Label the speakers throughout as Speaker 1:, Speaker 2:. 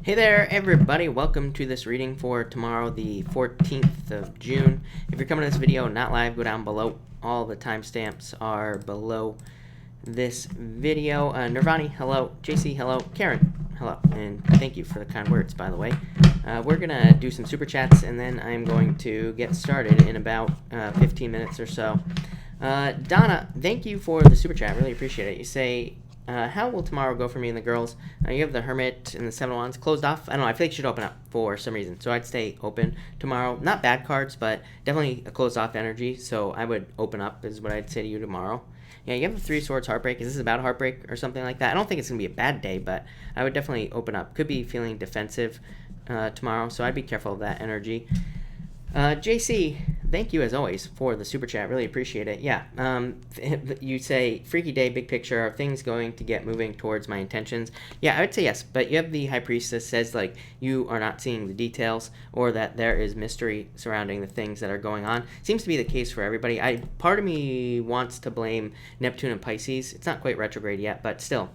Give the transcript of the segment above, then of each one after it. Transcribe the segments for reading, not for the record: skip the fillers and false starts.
Speaker 1: Hey there, everybody. Welcome to this reading for tomorrow, the 14th of June. If you're coming to this video not live, go down below. All the timestamps are below this video. Nirvani, hello. JC, hello. Karen, hello. And thank you for the kind words, by the way. We're going to do some super chats, and then I'm going to get started in about 15 minutes or so. Donna, thank you for the super chat. Really appreciate it. You say, how will tomorrow go for me and the girls? You have the Hermit and the Seven of Wands closed off. I don't know. I feel like you should open up for some reason. So I'd stay open tomorrow. Not bad cards, but definitely a closed off energy. So I would open up is what I'd say to you tomorrow. Yeah, you have the Three Swords Heartbreak. Is this about heartbreak or something like that? I don't think it's going to be a bad day, but I would definitely open up. Could be feeling defensive tomorrow, so I'd be careful of that energy. JC, thank you as always for the super chat. Really appreciate it. Yeah, you say, freaky day, big picture. Are things going to get moving towards my intentions? Yeah, I would say yes, but you have the High Priestess says, like, you are not seeing the details or that there is mystery surrounding the things that are going on. Seems to be the case for everybody. Part of me wants to blame Neptune and Pisces. It's not quite retrograde yet, but still.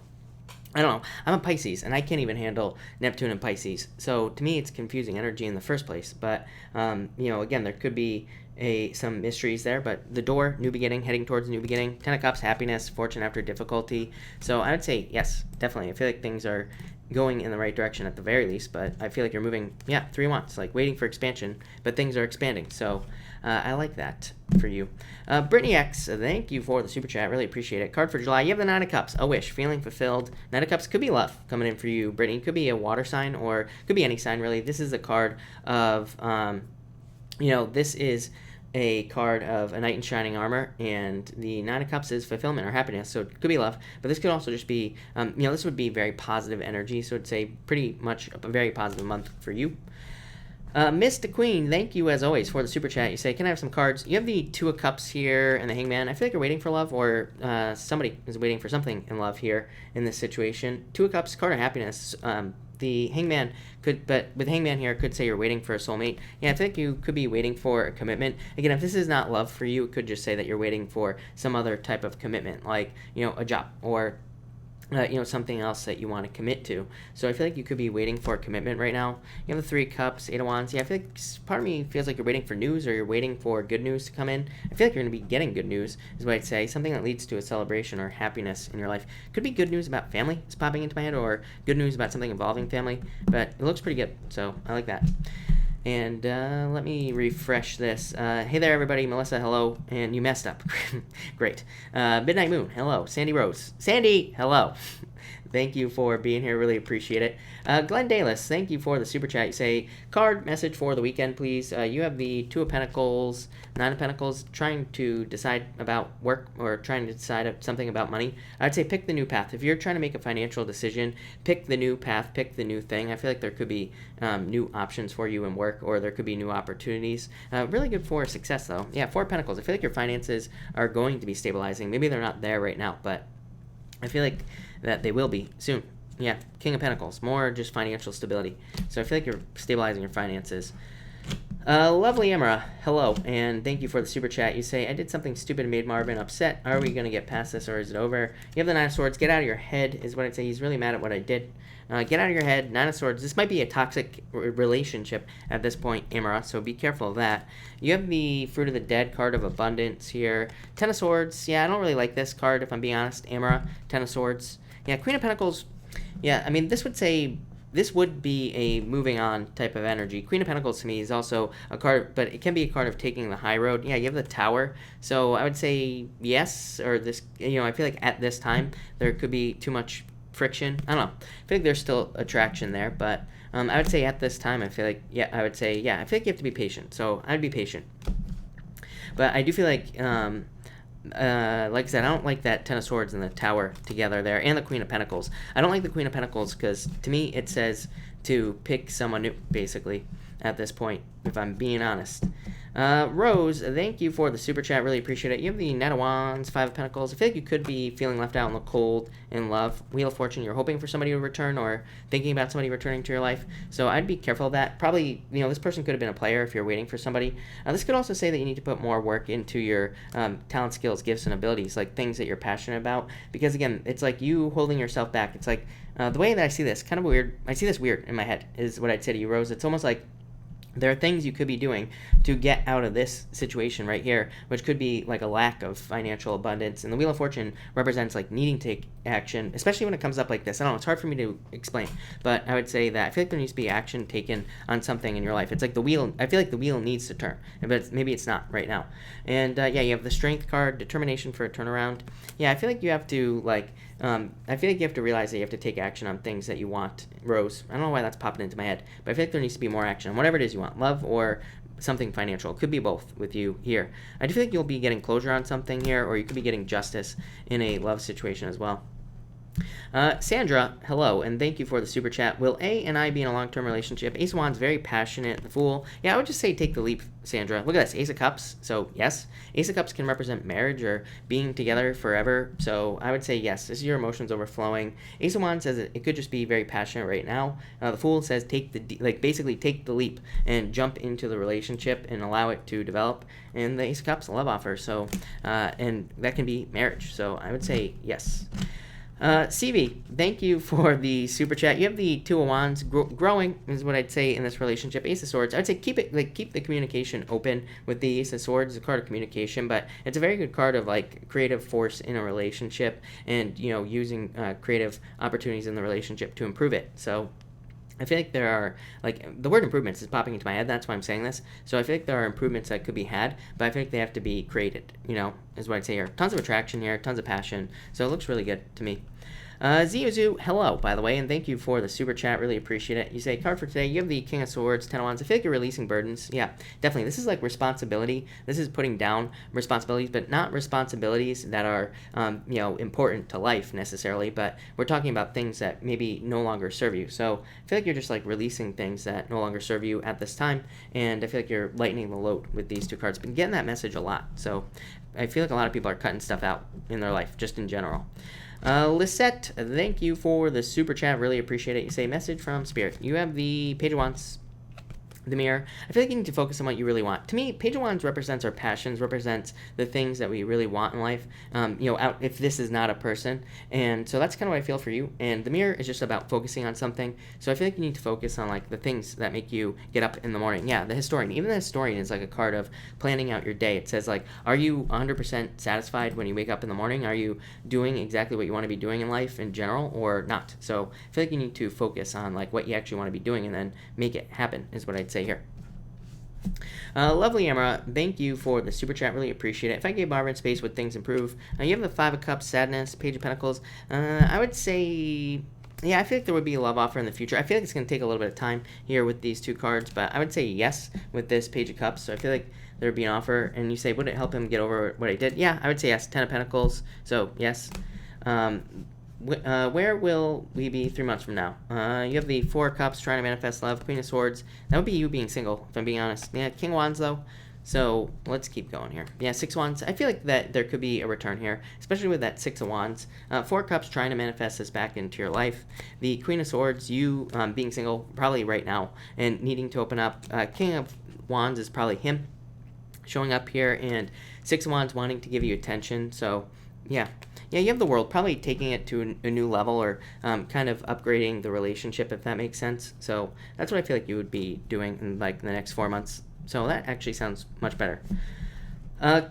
Speaker 1: I don't know. I'm a Pisces, and I can't even handle Neptune and Pisces. So to me, it's confusing energy in the first place. But again, there could be some mysteries there. But the door, new beginning, heading towards a new beginning. Ten of Cups, happiness, fortune after difficulty. So I would say yes, definitely. I feel like things are going in the right direction at the very least. But I feel like you're moving, Three Wands, like waiting for expansion. But things are expanding. So I like that for you. Brittany X, thank you for the super chat. Really appreciate it. Card for July. You have the Nine of Cups. A wish. Feeling fulfilled. Nine of Cups could be love coming in for you, Brittany. Could be a water sign or could be any sign, really. This is a card of, this is a card of a knight in shining armor, and the Nine of Cups is fulfillment or happiness, so it could be love, but this could also just be, this would be very positive energy, so I'd say pretty much a very positive month for you. Mr. Queen, thank you as always for the super chat. You say, can I have some cards? You have the Two of Cups here and the Hangman. I feel like you're waiting for love, or somebody is waiting for something in love here in this situation. Two of Cups, card of happiness. The Hangman but with Hangman here, could say you're waiting for a soulmate. Yeah, I feel like you could be waiting for a commitment. Again, if this is not love for you, it could just say that you're waiting for some other type of commitment, like, a job or something else that you want to commit to. So I feel like you could be waiting for a commitment right now. You have the Three Cups, Eight of Wands. Yeah, I feel like part of me feels like you're waiting for news, or you're waiting for good news to come in. I feel like you're going to be getting good news, is what I'd say. Something that leads to a celebration or happiness in your life. Could be good news about family is popping into my head, or good news about something involving family. But it looks pretty good, so I like that. And let me refresh this. Hey there, everybody. Melissa, hello. And you messed up. Great. Midnight Moon, hello. Sandy Rose. Sandy, hello. Thank you for being here. Really appreciate it. Glenn Dalis, thank you for the super chat. You say, card message for the weekend, please. You have the Two of Pentacles, Nine of Pentacles, trying to decide about work or trying to decide something about money. I'd say pick the new path. If you're trying to make a financial decision, pick the new path, pick the new thing. I feel like there could be new options for you in work, or there could be new opportunities. Really good for success, though. Yeah, Four of Pentacles. I feel like your finances are going to be stabilizing. Maybe they're not there right now, but I feel like that they will be soon. Yeah, King of Pentacles, more just financial stability. So I feel like you're stabilizing your finances. Lovely Emra, hello, and thank you for the super chat. You say, I did something stupid and made Marvin upset. Are we going to get past this, or is it over? You have the Nine of Swords. Get out of your head is what I'd say. He's really mad at what I did. Get out of your head. Nine of Swords. This might be a toxic relationship at this point, Amara, so be careful of that. You have the Fruit of the Dead card of abundance here. Ten of Swords. Yeah, I don't really like this card, if I'm being honest, Amara. Ten of Swords. Yeah, Queen of Pentacles. Yeah, I mean, this would say this would be a moving on type of energy. Queen of Pentacles to me is also a card, but it can be a card of taking the high road. Yeah, you have the Tower. So I would say yes, or this, I feel like at this time there could be too much friction. I don't know. I feel like there's still attraction there, but I would say at this time, I feel like, I would say, I feel like you have to be patient. So I'd be patient. But I do feel like like I said, I don't like that Ten of Swords and the Tower together there, and the Queen of Pentacles. I don't like the Queen of Pentacles because, to me, it says to pick someone new, basically, at this point, if I'm being honest. Rose, thank you for the super chat. Really appreciate it. You have the Knight of Wands, Five of Pentacles. I feel like you could be feeling left out in the cold in love. Wheel of Fortune, you're hoping for somebody to return or thinking about somebody returning to your life. So I'd be careful of that. Probably, this person could have been a player if you're waiting for somebody. This could also say that you need to put more work into your talent, skills, gifts, and abilities, like things that you're passionate about. Because again, it's like you holding yourself back. It's like the way that I see this, kind of weird. I see this weird in my head, is what I'd say to you, Rose. It's almost like there are things you could be doing to get out of this situation right here, which could be like a lack of financial abundance. And the Wheel of Fortune represents like needing to take action, especially when it comes up like this. I don't know, it's hard for me to explain, but I would say that I feel like there needs to be action taken on something in your life. It's like the wheel, I feel like the wheel needs to turn, but maybe it's not right now. And yeah, you have the Strength card, determination for a turnaround. Yeah, I feel like you have to I feel like you have to realize that you have to take action on things that you want, Rose. I don't know why that's popping into my head, but I feel like there needs to be more action on whatever it is you want, love or something financial. It could be both with you here. I do feel like you'll be getting closure on something here, or you could be getting justice in a love situation as well. Sandra, hello, and thank you for the super chat. Will A and I be in a long-term relationship? Ace of Wands, very passionate. The Fool. Yeah, I would just say take the leap, Sandra. Look at this, Ace of Cups. So yes, Ace of Cups can represent marriage or being together forever. So I would say yes. This is your emotions overflowing. Ace of Wands says it could just be very passionate right now. The Fool says basically take the leap and jump into the relationship and allow it to develop. And the Ace of Cups, a love offer. So and that can be marriage. So I would say yes. CV, thank you for the super chat. You have the Two of Wands. Growing is what I'd say in this relationship. Ace of Swords, I'd say keep the communication open with the Ace of Swords. It's a card of communication, but it's a very good card of like creative force in a relationship and using creative opportunities in the relationship to improve it. So I feel like there are, the word improvements is popping into my head. That's why I'm saying this. So I feel like there are improvements that could be had, but I feel like they have to be created, is what I'd say here. Tons of attraction here, tons of passion. So it looks really good to me. Ziozu, hello, by the way, and thank you for the super chat. Really appreciate it. You say, card for today, you have the King of Swords, Ten of Wands. I feel like you're releasing burdens. Yeah, definitely. This is like responsibility. This is putting down responsibilities, but not responsibilities that are, important to life necessarily, but we're talking about things that maybe no longer serve you. So I feel like you're just like releasing things that no longer serve you at this time, and I feel like you're lightening the load with these two cards. Been getting that message a lot. So I feel like a lot of people are cutting stuff out in their life, just in general. Lisette, thank you for the super chat. Really appreciate it. You say, message from Spirit. You have the Page of Wands, the Mirror. I feel like you need to focus on what you really want. To me, Page of Wands represents our passions, represents the things that we really want in life, if this is not a person. And so that's kind of what I feel for you. And the Mirror is just about focusing on something. So I feel like you need to focus on the things that make you get up in the morning. Yeah, the Historian. Even the Historian is like a card of planning out your day. It says are you 100% satisfied when you wake up in the morning? Are you doing exactly what you want to be doing in life in general or not? So I feel like you need to focus on what you actually want to be doing and then make it happen is what I'd say here. Lovely Emma, thank you for the super chat. Really appreciate it. If I gave Marvin space, would things improve? You have the Five of Cups, Sadness, Page of Pentacles. I would say, yeah, I feel like there would be a love offer in the future. I feel like it's going to take a little bit of time here with these two cards, but I would say yes with this Page of Cups. So I feel like there would be an offer, and you say, would it help him get over what I did? Yeah, I would say yes. Ten of Pentacles, so yes. Where will we be 3 months from now? You have the Four of Cups, trying to manifest love, Queen of Swords. That would be you being single, if I'm being honest. Yeah, King of Wands, though. So let's keep going here. Yeah, Six of Wands. I feel like that there could be a return here, especially with that Six of Wands. Four of Cups, trying to manifest this back into your life. The Queen of Swords, you being single, probably right now, and needing to open up. King of Wands is probably him showing up here, and Six of Wands wanting to give you attention. So yeah, you have the World, probably taking it to a new level or kind of upgrading the relationship, if that makes sense. So that's what I feel like you would be doing in the next 4 months. So that actually sounds much better.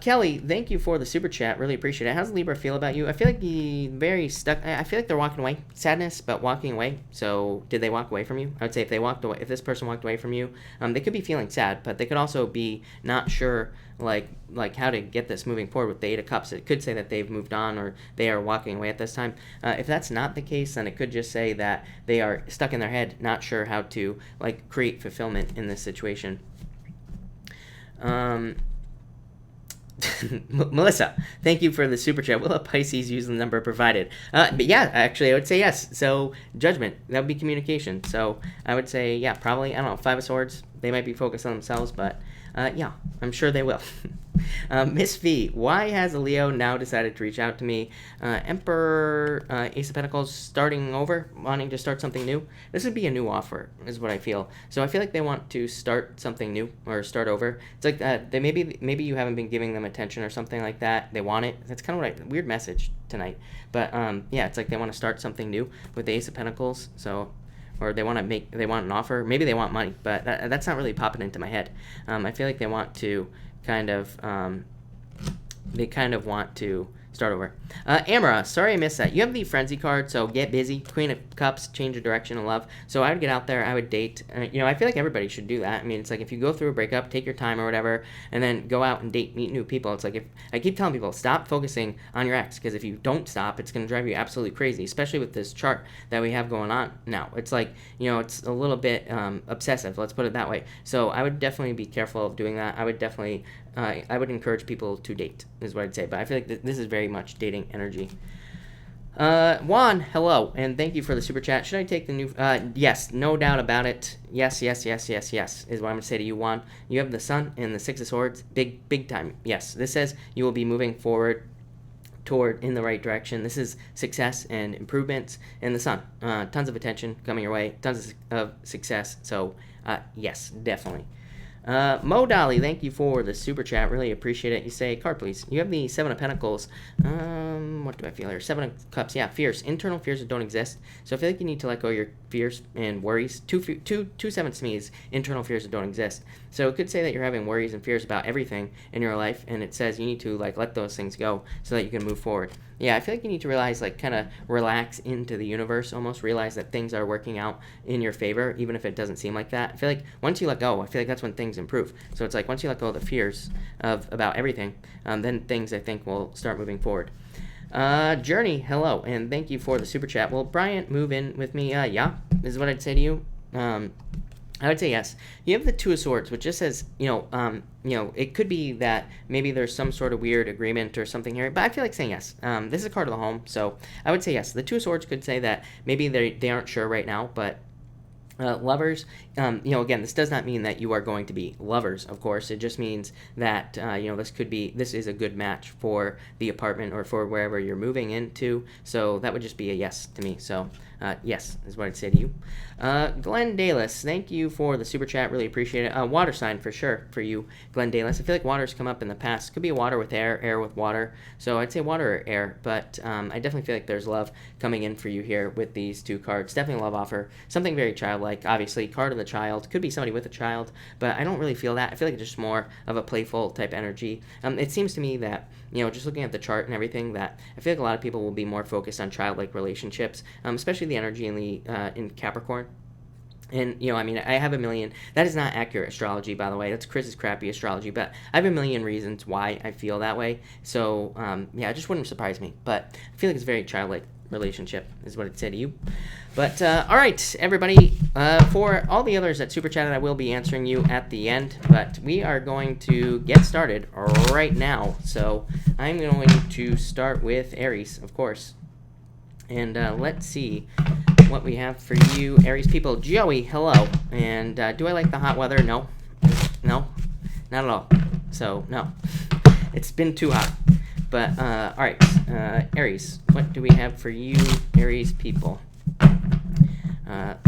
Speaker 1: Kelly, thank you for the super chat. Really appreciate it. How's Libra feel about you? I feel like he's very stuck. I feel like they're walking away. Sadness, but walking away. So did they walk away from you? I would say if they walked away, if this person walked away from you, they could be feeling sad, but they could also be not sure like how to get this moving forward with the Eight of Cups. It could say that they've moved on or they are walking away at this time. If that's not the case, then it could just say that they are stuck in their head, not sure how to create fulfillment in this situation. Melissa, thank you for the super chat. Will a Pisces use the number provided? But yeah, actually, I would say yes. So Judgment, that would be communication. So I would say, yeah, probably, I don't know, Five of Swords. They might be focused on themselves, but Yeah, I'm sure they will. Miss V, why has a Leo now decided to reach out to me? Emperor, Ace of Pentacles, starting over, wanting to start something new. This would be a new offer, is what I feel. So I feel like they want to start something new or start over. It's like they maybe you haven't been giving them attention or something like that. They want it. That's kind of weird message tonight. But yeah, it's like they want to start something new with the Ace of Pentacles. So. Or they want an offer. Maybe they want money, but that's not really popping into my head. I feel like they want to kind of want to start over. Amara, sorry I missed that. You have the Frenzy card, so get busy. Queen of Cups, change your direction of love. So I would get out there, I would date. I feel like everybody should do that. I mean, it's like if you go through a breakup, take your time or whatever, and then go out and date, meet new people. It's like if I keep telling people, stop focusing on your ex, because if you don't stop, it's going to drive you absolutely crazy, especially with this chart that we have going on now. It's like, it's a little bit obsessive, let's put it that way. So I would definitely be careful of doing that. I would definitely I would encourage people to date, is what I'd say. But I feel like this is very much dating energy. Juan, hello, and thank you for the super chat. Should I take the new... yes, no doubt about it. Yes, is what I'm going to say to you, Juan. You have the Sun and the Six of Swords. Big time. Yes, this says you will be moving forward in the right direction. This is success and improvements in the Sun. Tons of attention coming your way. Tons of success. So, yes, definitely. Mo Dolly, thank you for the super chat. Really appreciate it. You say, card please. You have the Seven of Pentacles. What do I feel here? Seven of Cups. Yeah, fears. Internal fears that don't exist. So I feel like you need to let go of your fears and worries. Two sevens to me is internal fears that don't exist. So it could say that you're having worries and fears about everything in your life, and it says you need to let those things go so that you can move forward. Yeah, I feel like you need to realize, kind of relax into the universe, almost realize that things are working out in your favor, even if it doesn't seem like that. I feel like once you let go, I feel like that's when things improve. So it's like once you let go of the fears about everything, then things, I think, will start moving forward. Journey, hello, and thank you for the super chat. Will Bryant move in with me? Yeah, this is what I'd say to you. I would say yes. You have the Two of Swords, which just says, it could be that maybe there's some sort of weird agreement or something here, but I feel like saying yes. This is a card of the home, so I would say yes. The Two of Swords could say that maybe they aren't sure right now, but lovers, again, this does not mean that you are going to be lovers, of course. It just means that, this is a good match for the apartment or for wherever you're moving into. So that would just be a yes to me. So, yes, is what I'd say to you. Glenn Dalis, thank you for the super chat. Really appreciate it. Water sign for sure for you, Glenn Dalis. I feel like water's come up in the past. Could be water with air, air with water. So I'd say water or air, but I definitely feel like there's love coming in for you here with these two cards. Definitely a love offer. Something very childlike. Obviously, card of the child. Could be somebody with a child, but I don't really feel that. I feel like it's just more of a playful type energy. It seems to me that, just looking at the chart and everything, that I feel like a lot of people will be more focused on childlike relationships, especially the energy in Capricorn. And, I have a million... That is not accurate astrology, by the way. That's Chris's crappy astrology. But I have a million reasons why I feel that way. So, it just wouldn't surprise me. But I feel like it's a very childlike relationship, is what I'd say to you. But, all right, everybody. For all the others that super chatted, I will be answering you at the end. But we are going to get started right now. So I'm going to start with Aries, of course. And let's see what we have for you, Aries people. Joey, hello. And do I like the hot weather? No, not at all. So no, it's been too hot. But all right, Aries, what do we have for you, Aries people?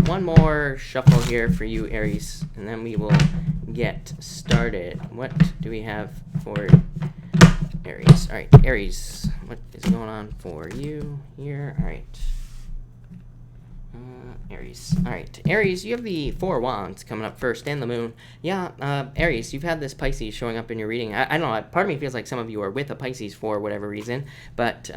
Speaker 1: One more shuffle here for you, Aries, and then we will get started. What do we have for Aries? All right, Aries, what is going on for you here? All right. Aries. All right, Aries, you have the Four of Wands coming up first, and the Moon. Yeah, Aries, you've had this Pisces showing up in your reading. I don't know, part of me feels like some of you are with a Pisces for whatever reason, but,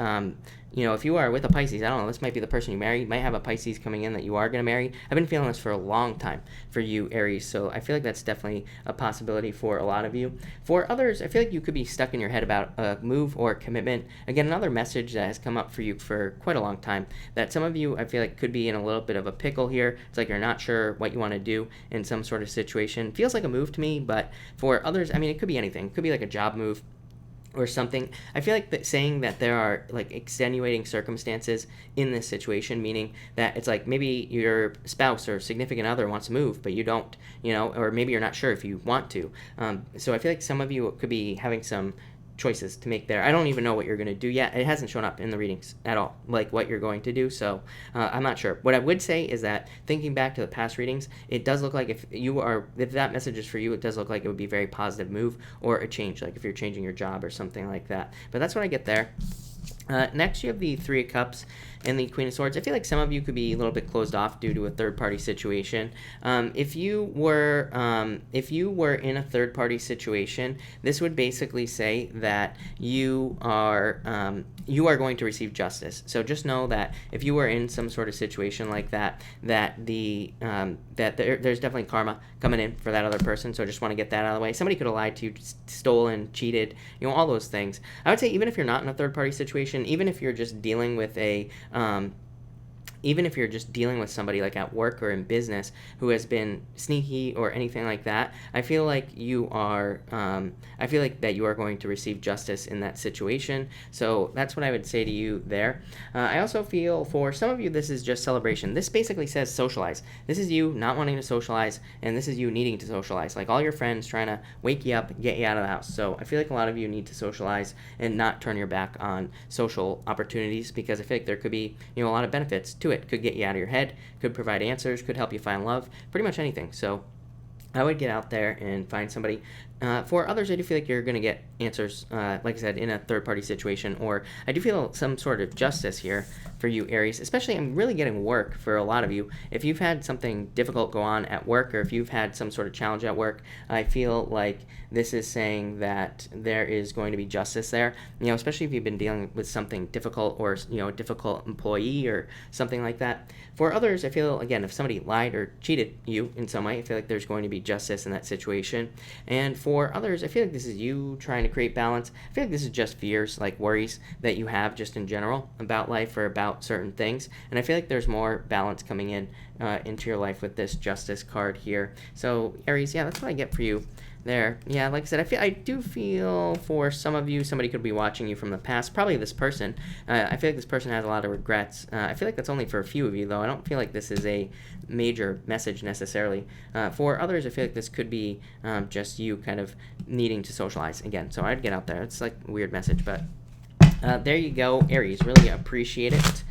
Speaker 1: if you are with a Pisces, I don't know, this might be the person you marry. You might have a Pisces coming in that you are going to marry. I've been feeling this for a long time for you, Aries, so I feel like that's definitely a possibility for a lot of you. For others, I feel like you could be stuck in your head about a move or commitment. Again, another message that has come up for you for quite a long time, that some of you, I feel like, could be in a little bit of a pickle here. It's like you're not sure what you want to do in some sort of situation. Feels like a move to me, but for others, it could be anything. It could be like a job move. or something. I feel like that saying that there are like extenuating circumstances in this situation, meaning that it's like maybe your spouse or significant other wants to move, but you don't, or maybe you're not sure if you want to. So I feel like some of you could be having some choices to make there. I don't even know what you're going to do yet. It hasn't shown up in the readings at all, like what you're going to do, so I'm not sure. What I would say is that thinking back to the past readings, it does look like if that message is for you, it does look like it would be a very positive move or a change, like if you're changing your job or something like that. But that's what I get there. Next, you have the Three of Cups and the Queen of Swords. I feel like some of you could be a little bit closed off due to a third-party situation. If you were in a third-party situation, this would basically say that you are going to receive justice. So just know that if you were in some sort of situation like that, that there's definitely karma coming in for that other person. So I just want to get that out of the way. Somebody could have lied to you, stolen, cheated, all those things. I would say even if you're not in a third-party situation, even if you're just dealing with somebody like at work or in business who has been sneaky or anything like that, I feel like that you are going to receive justice in that situation. So that's what I would say to you there. I also feel for some of you, this is just celebration. This basically says socialize. This is you not wanting to socialize, and this is you needing to socialize. Like all your friends trying to wake you up, get you out of the house. So I feel like a lot of you need to socialize and not turn your back on social opportunities, because I feel like there could be a lot of benefits to it. Could get you out of your head, could provide answers, could help you find love, pretty much anything. So I would get out there and find somebody. For others, I do feel like you're going to get answers, like I said, in a third-party situation, or I do feel some sort of justice here for you, Aries. Especially, I'm really getting work for a lot of you. If you've had something difficult go on at work, or if you've had some sort of challenge at work, I feel like this is saying that there is going to be justice there. Especially if you've been dealing with something difficult, or a difficult employee or something like that. For others, I feel, again, if somebody lied or cheated you in some way, I feel like there's going to be justice in that situation. And for others, I feel like this is you trying to create balance. I feel like this is just fears, like worries that you have just in general about life or about certain things. And I feel like there's more balance coming in into your life with this justice card here. So Aries, yeah, that's what I get for you there. Yeah, like I said, I do feel for some of you, somebody could be watching you from the past, probably this person. I feel like this person has a lot of regrets. I feel like that's only for a few of you, though. I don't feel like this is a major message necessarily. For others, I feel like this could be just you kind of needing to socialize again. So I'd get out there. It's like a weird message, but there you go, Aries. Really appreciate it.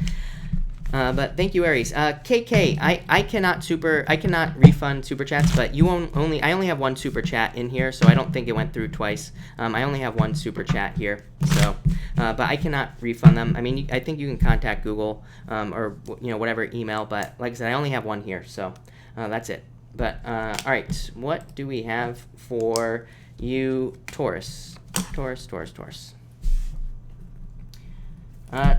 Speaker 1: But thank you, Aries. KK, I cannot refund super chats, but I only have one super chat in here, so I don't think it went through twice. I only have one super chat here, so but I cannot refund them. I mean, I think you can contact Google or whatever email, but like I said, I only have one here, so that's it. But all right, what do we have for you, Taurus? Taurus.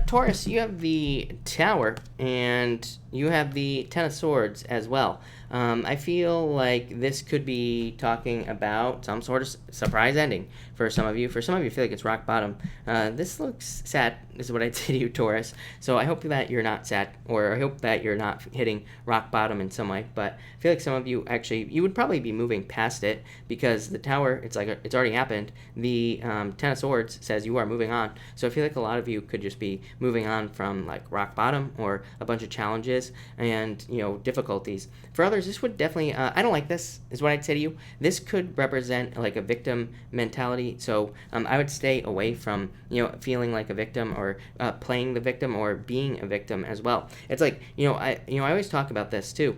Speaker 1: Taurus, you have the Tower, and you have the Ten of Swords as well. I feel like this could be talking about some sort of surprise ending for some of you. For some of you, I feel like it's rock bottom. This looks sad, is what I'd say to you, Taurus. So I hope that you're not sad, or I hope that you're not hitting rock bottom in some way. But I feel like some of you, actually, you would probably be moving past it, because the Tower, it's like it's already happened. The Ten of Swords says you are moving on. So I feel like a lot of you could just be moving on from like rock bottom or a bunch of challenges and difficulties. For others, this would definitely I don't like this, is what I'd say to you. This could represent like a victim mentality. So I would stay away from feeling like a victim, or playing the victim, or being a victim as well. It's like I always talk about this too.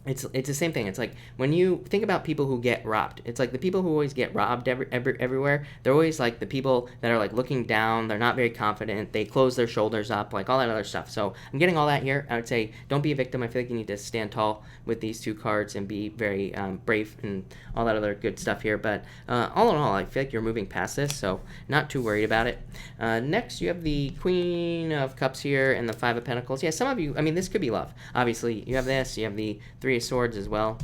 Speaker 1: It's the same thing. It's like when you think about people who get robbed, it's like the people who always get robbed everywhere, they're always like the people that are like looking down, they're not very confident, they close their shoulders up, like all that other stuff. So I'm getting all that here. I would say don't be a victim. I feel like you need to stand tall with these two cards and be very brave and all that other good stuff here. But all in all, I feel like you're moving past this, so not too worried about it. Next, you have the Queen of Cups here and the Five of Pentacles. Yeah, some of you, I mean, this could be love. Obviously, you have this, you have the Three of Swords as well.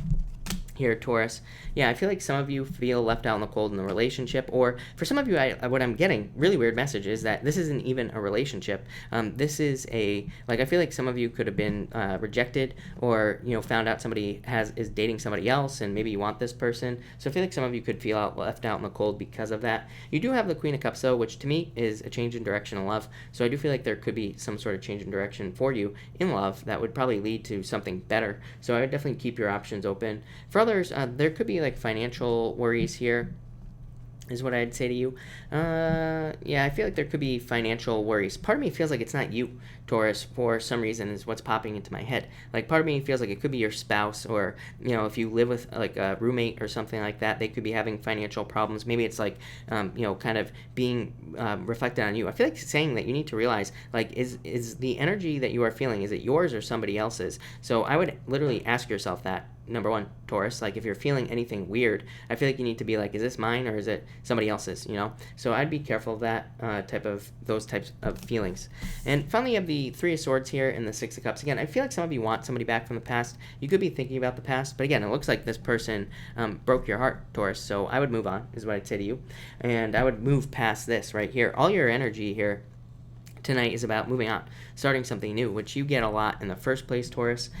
Speaker 1: here, Taurus. Yeah, I feel like some of you feel left out in the cold in the relationship, or for some of you, what I'm getting, really weird message, is that this isn't even a relationship. This is I feel like some of you could have been rejected, or, found out somebody is dating somebody else, and maybe you want this person. So I feel like some of you could feel left out in the cold because of that. You do have the Queen of Cups, though, which to me is a change in direction in love. So I do feel like there could be some sort of change in direction for you in love that would probably lead to something better. So I would definitely keep your options open. For others, there could be like financial worries here, is what I'd say to you. Yeah, I feel like there could be financial worries. Part of me feels like it's not you, Taurus, for some reason, is what's popping into my head. Like, part of me feels like it could be your spouse, or, if you live with like a roommate or something like that, they could be having financial problems. Maybe it's like, kind of being reflected on you. I feel like saying that you need to realize, like, is the energy that you are feeling, is it yours or somebody else's? So I would literally ask yourself that. Number one, Taurus, like, if you're feeling anything weird, I feel like you need to be like, is this mine or is it somebody else's, So I'd be careful of that those types of feelings. And finally, you have the Three of Swords here and the Six of Cups. Again, I feel like some of you want somebody back from the past. You could be thinking about the past, but again, it looks like this person broke your heart, Taurus, so I would move on, is what I'd say to you. And I would move past this right here. All your energy here tonight is about moving on, starting something new, which you get a lot in the first place, Taurus.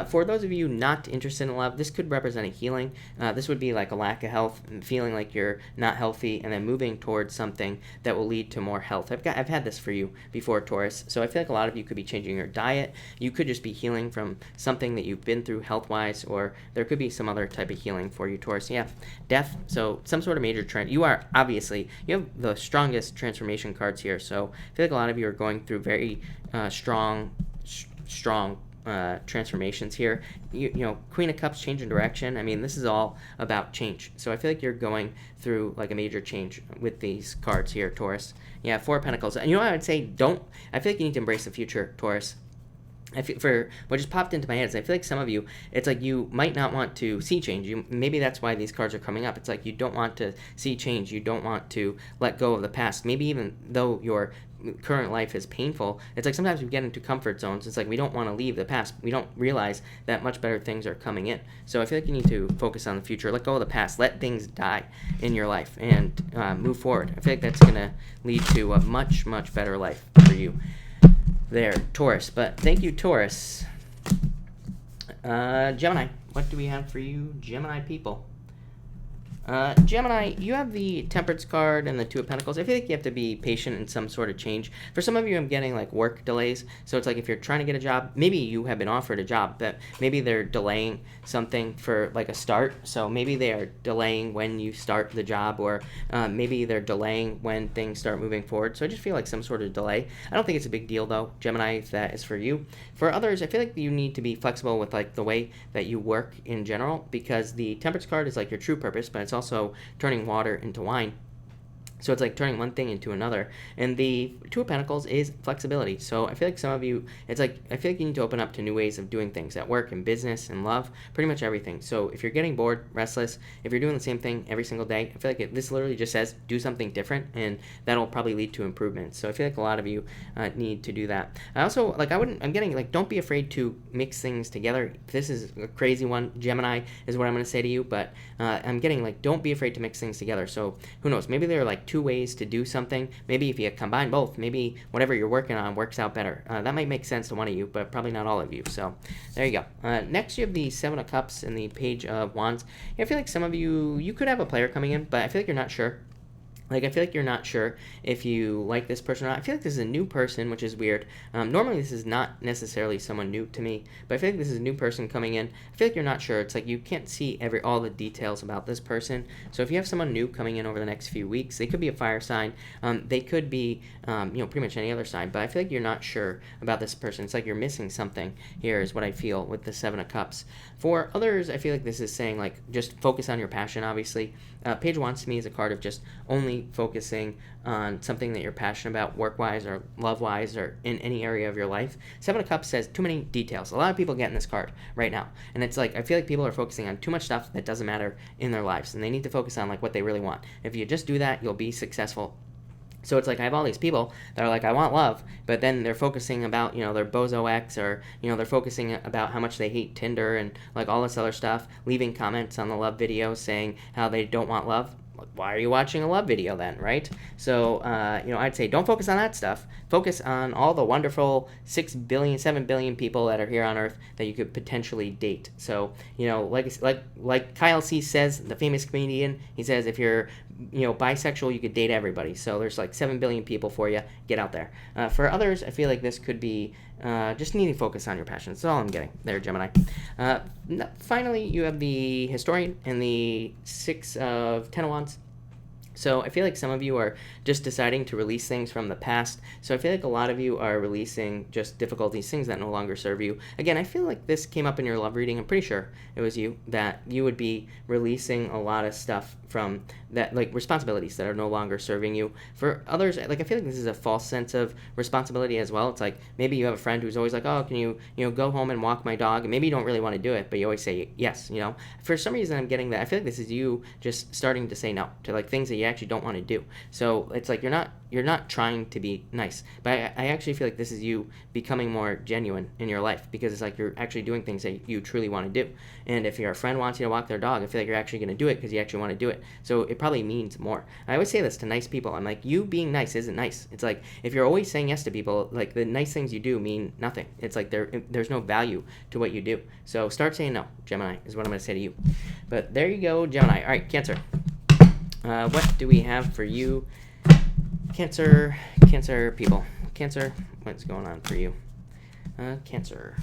Speaker 1: For those of you not interested in love, this could represent a healing. This would be like a lack of health, feeling like you're not healthy, and then moving towards something that will lead to more health. I've had this for you before, Taurus. So I feel like a lot of you could be changing your diet. You could just be healing from something that you've been through health-wise, or there could be some other type of healing for you, Taurus. Yeah, death. So some sort of major trend. You have the strongest transformation cards here. So I feel like a lot of you are going through very strong transformations here. Queen of Cups, change in direction. I mean, this is all about change. So I feel like you're going through like a major change with these cards here, Taurus. Yeah, Four of Pentacles. And what I would say, I feel like you need to embrace the future, Taurus. For what just popped into my head is I feel like some of you, it's like you might not want to see change. Maybe that's why these cards are coming up. It's like you don't want to see change. You don't want to let go of the past. Maybe even though your current life is painful, it's like sometimes we get into comfort zones. It's like we don't want to leave the past. We don't realize that much better things are coming in. So I feel like you need to focus on the future. Let go of the past. Let things die in your life and move forward. I feel like that's going to lead to a much, much better life for you there, Taurus. But thank you, Taurus. Gemini, what do we have for you, Gemini people? Gemini, you have the Temperance card and the Two of Pentacles. I feel like you have to be patient in some sort of change. For some of you, I'm getting like work delays. So it's like if you're trying to get a job, maybe you have been offered a job, but maybe they're delaying something for like a start. So maybe they are delaying when you start the job, or maybe they're delaying when things start moving forward. So I just feel like some sort of delay. I don't think it's a big deal though, Gemini, if that is for you. For others, I feel like you need to be flexible with like the way that you work in general, because the Temperance card is like your true purpose, but it's also turning water into wine. So it's like turning one thing into another. And the Two of Pentacles is flexibility. So I feel like some of you, it's like, I feel like you need to open up to new ways of doing things at work and business and love, pretty much everything. So if you're getting bored, restless, if you're doing the same thing every single day, I feel like this literally just says do something different, and that'll probably lead to improvements. So I feel like a lot of you need to do that. I also, like, I'm getting, like, don't be afraid to mix things together. This is a crazy one, Gemini, is what I'm going to say to you, but I'm getting, like, don't be afraid to mix things together. So who knows, maybe there are, like, two ways to do something. Maybe if you combine both, maybe whatever you're working on works out better. That might make sense to one of you, but probably not all of you. So there you go. Next, you have the Seven of Cups and the Page of Wands. I feel like some of you could have a player coming in, but I feel like you're not sure. Like, I feel like you're not sure if you like this person or not. I feel like this is a new person, which is weird. Normally, this is not necessarily someone new to me, but I feel like this is a new person coming in. I feel like you're not sure. It's like you can't see all the details about this person. So if you have someone new coming in over the next few weeks, they could be a fire sign. They could be, pretty much any other sign, but I feel like you're not sure about this person. It's like you're missing something here is what I feel with the Seven of Cups. For others, I feel like this is saying, like, just focus on your passion, obviously. Page of Wands to me is a card of just only focusing on something that you're passionate about, work-wise or love-wise or in any area of your life. Seven of Cups says too many details. A lot of people get in this card right now, and it's like I feel like people are focusing on too much stuff that doesn't matter in their lives, and they need to focus on like what they really want. If you just do that, you'll be successful So it's like I have all these people that are like, I want love, but then they're focusing about, their bozo ex, or, they're focusing about how much they hate Tinder and like all this other stuff, leaving comments on the love videos saying how they don't want love. Why are you watching a love video then, right? So, I'd say don't focus on that stuff. Focus on all the wonderful 6 billion, 7 billion people that are here on Earth that you could potentially date. So, like Kyle C says, the famous comedian, he says if you're, bisexual, you could date everybody. So there's like 7 billion people for you. Get out there. For others, I feel like this could be just needing to focus on your passions. That's all I'm getting there, Gemini. Finally, you have the Historian and the 6 of 10 of Wands. So I feel like some of you are just deciding to release things from the past. So I feel like a lot of you are releasing just difficulties, things that no longer serve you. Again, I feel like this came up in your love reading. I'm pretty sure it was you, that you would be releasing a lot of stuff from that, like responsibilities that are no longer serving you. For others, like I feel like this is a false sense of responsibility as well. It's like maybe you have a friend who's always like, oh, can you go home and walk my dog? And maybe you don't really want to do it, but you always say yes. For some reason I'm getting that. I feel like this is you just starting to say no to like things that you actually don't want to do. So it's like you're not trying to be nice, but I actually feel like this is you becoming more genuine in your life, because it's like you're actually doing things that you truly want to do. And if your friend wants you to walk their dog, I feel like you're actually going to do it because you actually want to do it. So it probably means more. I always say this to nice people. I'm like, you being nice isn't nice. It's like if you're always saying yes to people, like the nice things you do mean nothing. It's like there's no value to what you do. So start saying no, Gemini, is what I'm going to say to you. But there you go, Gemini. All right, Cancer. What do we have for you? Cancer people. Cancer, what's going on for you? Cancer.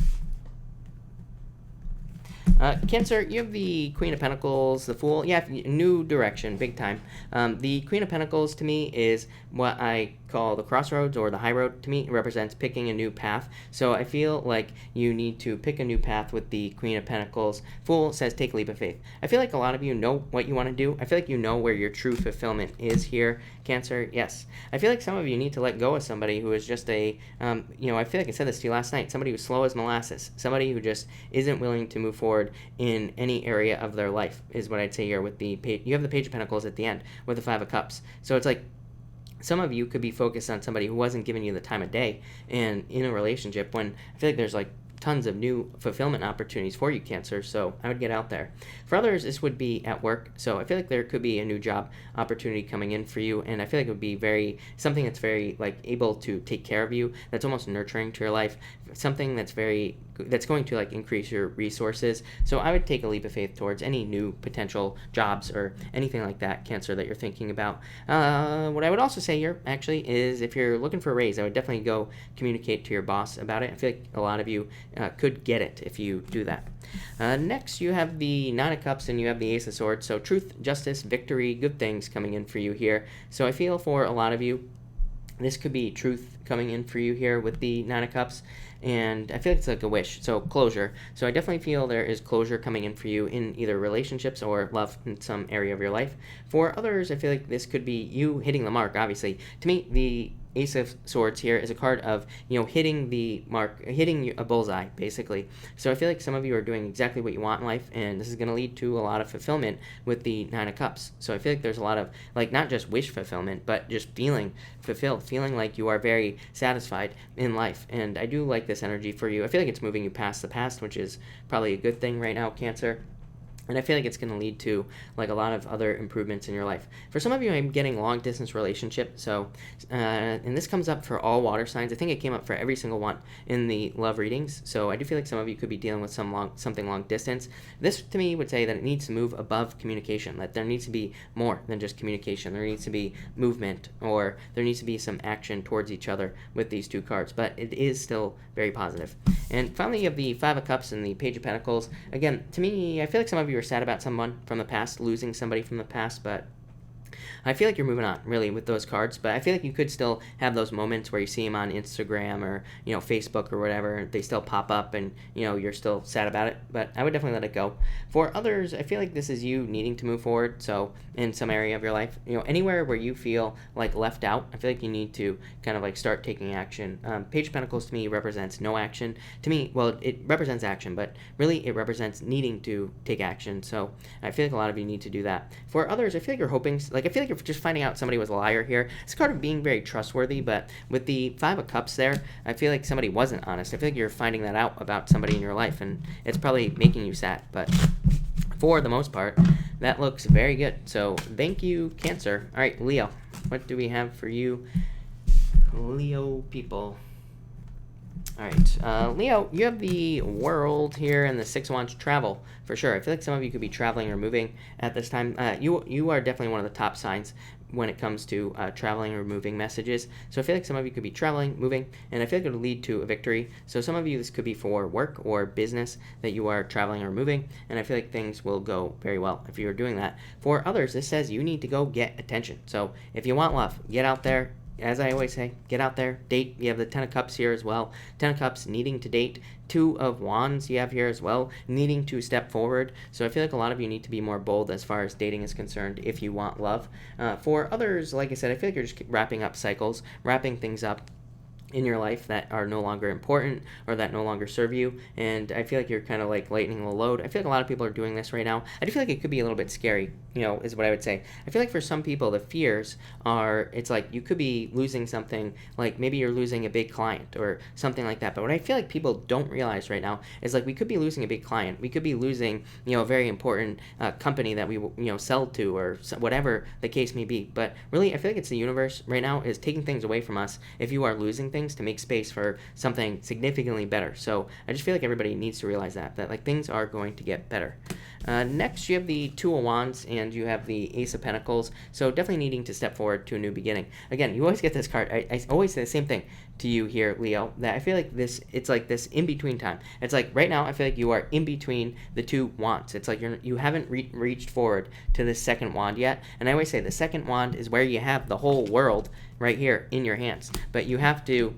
Speaker 1: Cancer, you have the Queen of Pentacles, the Fool. Yeah, new direction, big time. The Queen of Pentacles to me is what I call the crossroads or the high road. To me, it represents picking a new path. So I feel like you need to pick a new path with the Queen of Pentacles. Fool says take a leap of faith. I feel like a lot of you know what you want to do. I feel like you know where your true fulfillment is here, Cancer. Yes. I feel like some of you need to let go of somebody who is just a, I feel like I said this to you last night, somebody who's slow as molasses, somebody who just isn't willing to move forward in any area of their life, is what I'd say here with the page. You have the Page of Pentacles at the end with the 5 of Cups. So it's like some of you could be focused on somebody who wasn't giving you the time of day and in a relationship, when I feel like there's like tons of new fulfillment opportunities for you, Cancer. So I would get out there. For others, this would be at work. So I feel like there could be a new job opportunity coming in for you, and I feel like it would be something that's very like able to take care of you, that's almost nurturing to your life, something that's going to like increase your resources. So I would take a leap of faith towards any new potential jobs or anything like that, Cancer, that you're thinking about. What I would also say here actually is if you're looking for a raise, I would definitely go communicate to your boss about it. I feel like a lot of you could get it if you do that. Next, you have the 9 of Cups and you have the Ace of Swords. So truth, justice, victory, good things coming in for you here. So I feel for a lot of you, this could be truth coming in for you here with the 9 of Cups. And I feel like it's like a wish, so closure. So I definitely feel there is closure coming in for you in either relationships or love in some area of your life. For others, I feel like this could be you hitting the mark, obviously. To me, the Ace of Swords here is a card of, hitting the mark, hitting a bullseye, basically. So I feel like some of you are doing exactly what you want in life, and this is going to lead to a lot of fulfillment with the 9 of Cups. So I feel like there's a lot of, like, not just wish fulfillment, but just feeling fulfilled, feeling like you are very satisfied in life. And I do like this energy for you. I feel like it's moving you past the past, which is probably a good thing right now, Cancer. And I feel like it's going to lead to like a lot of other improvements in your life. For some of you, I'm getting long distance relationship. So, and this comes up for all water signs. I think it came up for every single one in the love readings. So I do feel like some of you could be dealing with something long distance. This to me would say that it needs to move above communication. That there needs to be more than just communication. There needs to be movement, or there needs to be some action towards each other with these two cards. But it is still very positive. And finally, you have the 5 of Cups and the Page of Pentacles. Again, to me, I feel like some of you are sad about someone from the past, losing somebody from the past, but I feel like you're moving on, really, with those cards. But I feel like you could still have those moments where you see them on Instagram or, Facebook or whatever. They still pop up and, you're still sad about it. But I would definitely let it go. For others, I feel like this is you needing to move forward. So in some area of your life, anywhere where you feel like left out, I feel like you need to kind of like start taking action. Page of Pentacles to me represents no action. To me, well, it represents action, but really it represents needing to take action. So I feel like a lot of you need to do that. For others, I feel like you're hoping, like Like, I feel like you're just finding out somebody was a liar here. It's a card of being very trustworthy, but with the Five of Cups there, I feel like somebody wasn't honest. I feel like you're finding that out about somebody in your life, and it's probably making you sad. But for the most part, that looks very good. So thank you, Cancer. All right, Leo, what do we have for you, Leo people? All right, Leo, you have the World here and the Six of Wands, travel, for sure. I feel like some of you could be traveling or moving at this time. You are definitely one of the top signs when it comes to traveling or moving messages. So I feel like some of you could be traveling, moving, and I feel like it would lead to a victory. So some of you, this could be for work or business that you are traveling or moving, and I feel like things will go very well if you are doing that. For others, this says you need to go get attention. So if you want love, get out there. As I always say, get out there, date. You have the Ten of Cups here as well. Ten of Cups, needing to date. Two of Wands you have here as well, needing to step forward. So I feel like a lot of you need to be more bold as far as dating is concerned if you want love. For others, like I said, I feel like you're just wrapping up cycles, wrapping things up in your life that are no longer important or that no longer serve you, and I feel like you're kind of like lightening the load. I feel like a lot of people are doing this right now. I do feel like it could be a little bit scary, is what I would say. I feel like for some people the fears are, it's like you could be losing something, like maybe you're losing a big client or something like that. But what I feel like people don't realize right now is like we could be losing a big client, we could be losing a very important company that we sell to, or whatever the case may be. But really I feel like it's the universe right now is taking things away from us if you are losing things to make space for something significantly better. So I just feel like everybody needs to realize that like things are going to get better. Next, you have the Two of Wands and you have the Ace of Pentacles. So definitely needing to step forward to a new beginning. Again, you always get this card. I always say the same thing to you here, Leo, that I feel like it's like this in-between time. It's like right now I feel like you are in between the two wands. It's like you haven't reached forward to the second wand yet. And I always say the second wand is where you have the whole world right here in your hands. But you have to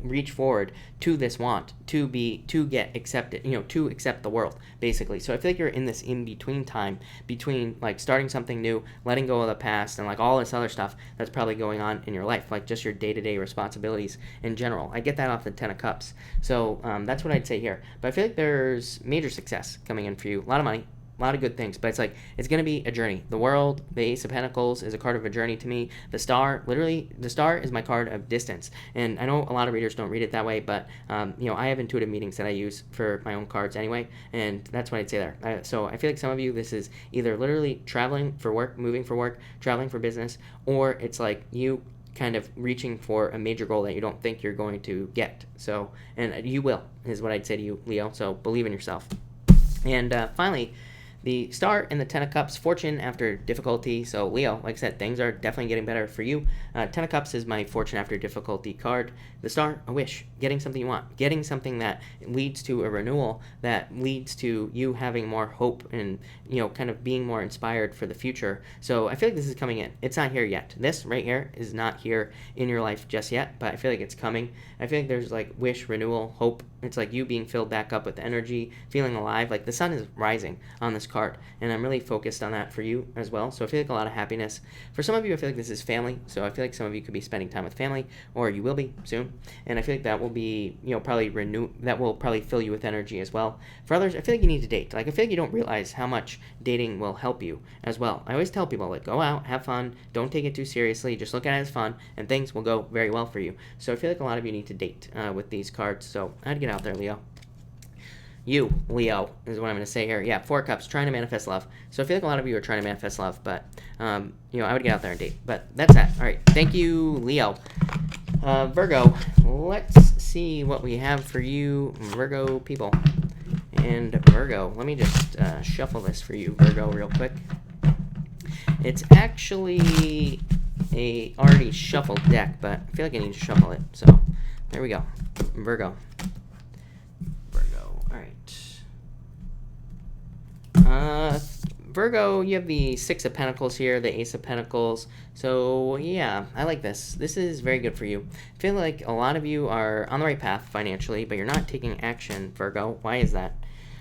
Speaker 1: reach forward to this wand to get accepted, to accept the world, basically. So I feel like you're in this in-between time between like starting something new, letting go of the past, and like all this other stuff that's probably going on in your life, like just your day-to-day responsibilities in general. I get that off the Ten of Cups. So that's what I'd say here. But I feel like there's major success coming in for you. A lot of money, a lot of good things, but it's like it's going to be a journey. The World, the Ace of Pentacles is a card of a journey to me. The Star, literally, the Star is my card of distance. And I know a lot of readers don't read it that way, but I have intuitive meanings that I use for my own cards anyway, and that's what I'd say there. So I feel like some of you, this is either literally traveling for work, moving for work, traveling for business, or it's like you kind of reaching for a major goal that you don't think you're going to get. So, and you will, is what I'd say to you, Leo. So believe in yourself. And finally, the Star and the Ten of Cups, fortune after difficulty. So Leo, like I said, things are definitely getting better for you. Ten of Cups is my fortune after difficulty card. The Star, a wish, getting something you want, getting something that leads to a renewal, that leads to you having more hope and, kind of being more inspired for the future. So I feel like this is coming in. It's not here yet. This right here is not here in your life just yet, but I feel like it's coming. I feel like there's like wish, renewal, hope. It's like you being filled back up with energy, feeling alive. Like the sun is rising on this card, and I'm really focused on that for you as well. So I feel like a lot of happiness. For some of you, I feel like this is family. So I feel like some of you could be spending time with family, or you will be soon. And I feel like that will be, that will probably fill you with energy as well. For others, I feel like you need to date. Like I feel like you don't realize how much dating will help you as well. I always tell people, like, go out, have fun, don't take it too seriously, just look at it as fun, and things will go very well for you. So I feel like a lot of you need to date with these cards. So I'd get out there, Leo. You, Leo, is what I'm going to say here. Yeah, Four Cups, trying to manifest love. So I feel like a lot of you are trying to manifest love, but, I would get out there and date. But that's that. All right, thank you, Leo. Virgo, let's see what we have for you, Virgo people. And Virgo, let me just shuffle this for you, Virgo, real quick. It's actually a already shuffled deck, but I feel like I need to shuffle it. So there we go, Virgo. Virgo, you have the Six of Pentacles here, the Ace of Pentacles. So yeah, I like this. This is very good for you. I feel like a lot of you are on the right path financially, but you're not taking action, Virgo. Why is that?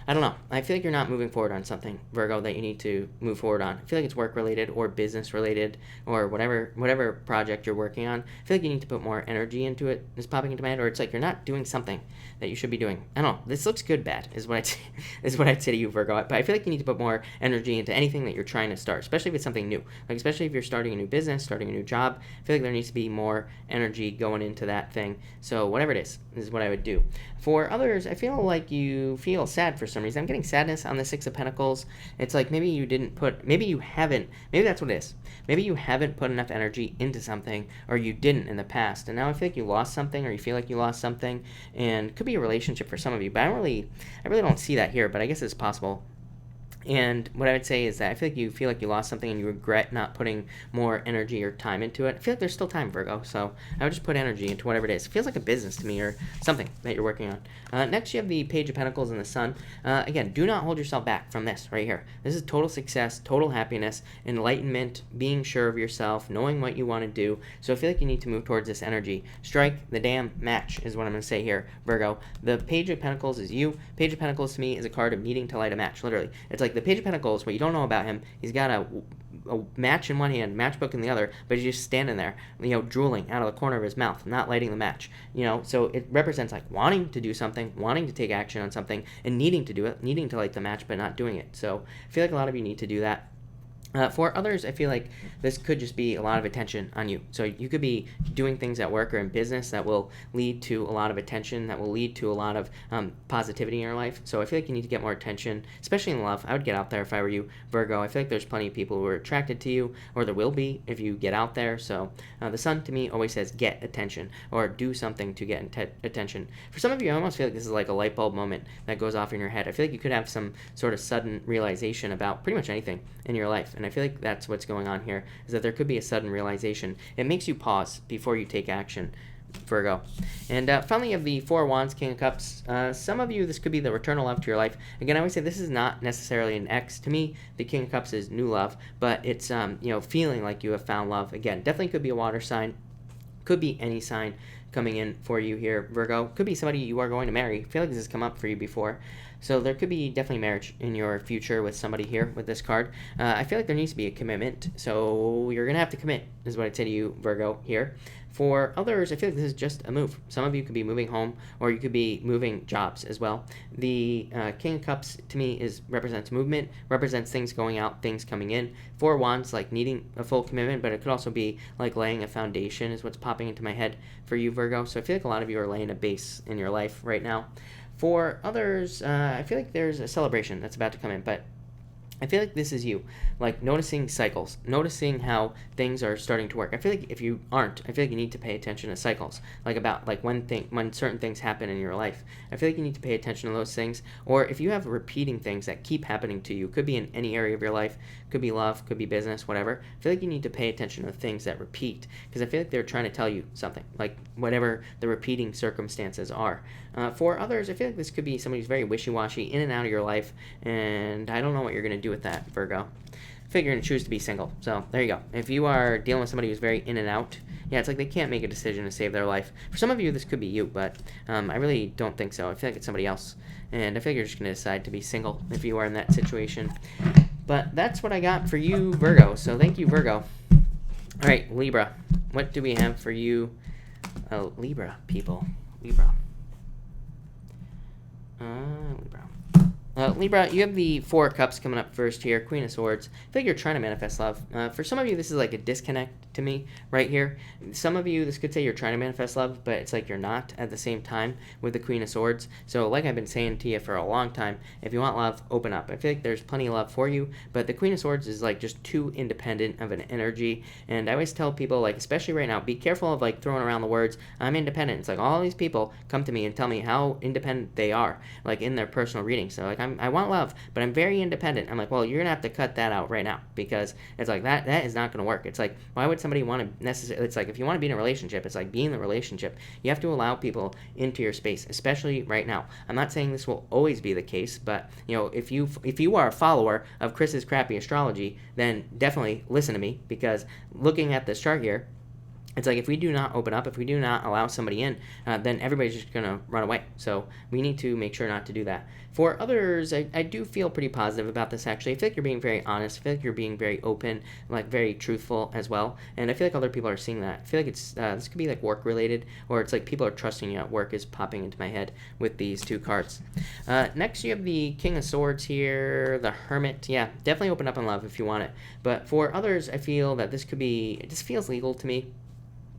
Speaker 1: I don't know. I feel like you're not moving forward on something, Virgo, that you need to move forward on. I feel like it's work related or business related or whatever project you're working on. I feel like you need to put more energy into it. Is popping into my head, or it's like you're not doing something that you should be doing. I don't know. This looks good, bad is what I'd say to you, Virgo. But I feel like you need to put more energy into anything that you're trying to start, especially if it's something new. Like especially if you're starting a new business, starting a new job. I feel like there needs to be more energy going into that thing. So whatever it is what I would do. For others, I feel like you feel sad for some reason. I'm getting sadness on the Six of Pentacles. It's like maybe you haven't, maybe that's what it is. Maybe you haven't put enough energy into something, or you didn't in the past, and now I feel like you lost something, or you feel like you lost something, and it could be a relationship for some of you, but I really don't see that here, but I guess it's possible. And what I would say is that I feel like you lost something and you regret not putting more energy or time into it. I feel like there's still time, Virgo, so I would just put energy into whatever it is. It feels like a business to me or something that you're working on. Next, you have the Page of Pentacles and the Sun. Again, do not hold yourself back from this right here. This is total success, total happiness, enlightenment, being sure of yourself, knowing what you want to do. So I feel like you need to move towards this energy. Strike the damn match is what I'm going to say here, Virgo. The Page of Pentacles is you. Page of Pentacles to me is a card of needing to light a match, literally. It's like the Page of Pentacles, what you don't know about him, he's got a match in one hand, matchbook in the other, but he's just standing there, drooling out of the corner of his mouth, not lighting the match, so it represents like wanting to do something, wanting to take action on something, and needing to do it, needing to light the match, but not doing it. So I feel like a lot of you need to do that. For others, I feel like this could just be a lot of attention on you. So you could be doing things at work or in business that will lead to a lot of attention, that will lead to a lot of positivity in your life. So I feel like you need to get more attention, especially in love. I would get out there if I were you, Virgo. I feel like there's plenty of people who are attracted to you, or there will be if you get out there. So the Sun to me always says get attention, or do something to get attention. For some of you, I almost feel like this is like a light bulb moment that goes off in your head. I feel like you could have some sort of sudden realization about pretty much anything in your life. And I feel like that's what's going on here, is that there could be a sudden realization. It makes you pause before you take action, Virgo. And finally, you have the Four of Wands, King of Cups. Some of you, this could be the return of love to your life. Again, I always say this is not necessarily an ex. To me, the King of Cups is new love, but it's feeling like you have found love. Again, definitely could be a water sign, could be any sign coming in for you here, Virgo. Could be somebody you are going to marry. I feel like this has come up for you before. So there could be definitely marriage in your future with somebody here with this card. I feel like there needs to be a commitment. So you're going to have to commit, is what I'd say to you, Virgo, here. For others, I feel like this is just a move. Some of you could be moving home, or you could be moving jobs as well. The King of Cups, to me, represents movement, represents things going out, things coming in. Four of Wands, like needing a full commitment, but it could also be like laying a foundation is what's popping into my head for you, Virgo. So I feel like a lot of you are laying a base in your life right now. For others, I feel like there's a celebration that's about to come in, but I feel like this is you, like noticing cycles, noticing how things are starting to work. I feel like if you aren't, I feel like you need to pay attention to cycles, like about like when certain things happen in your life. I feel like you need to pay attention to those things, or if you have repeating things that keep happening to you, could be in any area of your life, could be love, could be business, whatever. I feel like you need to pay attention to things that repeat, because I feel like they're trying to tell you something, like whatever the repeating circumstances are. For others, I feel like this could be somebody who's very wishy-washy, in and out of your life, and I don't know what you're going to do with that, Virgo. I figure you're going to choose to be single. So there you go. If you are dealing with somebody who's very in and out, yeah, it's like they can't make a decision to save their life. For some of you, this could be you, but I really don't think so. I feel like it's somebody else, and I feel like you're just going to decide to be single if you are in that situation. But that's what I got for you, Virgo. So thank you, Virgo. All right, Libra. What do we have for you, Libra people? Libra. Libra, you have the Four of Cups coming up first here, Queen of Swords. I feel like you're trying to manifest love. For some of you, this is like a disconnect to me right here. Some of you, this could say you're trying to manifest love, but it's like you're not at the same time with the Queen of Swords. So like I've been saying to you for a long time, if you want love, open up. I feel like there's plenty of love for you, but the Queen of Swords is like just too independent of an energy. And I always tell people, like, especially right now, be careful of like throwing around the words, I'm independent. It's like all these people come to me and tell me how independent they are, like in their personal readings. So like I want love, but I'm very independent. I'm like, well, you're gonna have to cut that out right now, because it's like that is not gonna work. It's like, why would somebody want to necessarily, it's like if you want to be in a relationship, it's like be in the relationship. You have to allow people into your space, especially right now. I'm not saying this will always be the case, but if you are a follower of Chris's crappy astrology, then definitely listen to me, because looking at this chart here, it's like if we do not open up, if we do not allow somebody in, then everybody's just going to run away. So we need to make sure not to do that. For others, I do feel pretty positive about this, actually. I feel like you're being very honest. I feel like you're being very open, like very truthful as well. And I feel like other people are seeing that. I feel like it's this could be like work related, or it's like people are trusting you at work is popping into my head with these two cards. Next, you have the King of Swords here, the Hermit. Yeah, definitely open up in love if you want it. But for others, I feel that this feels legal to me.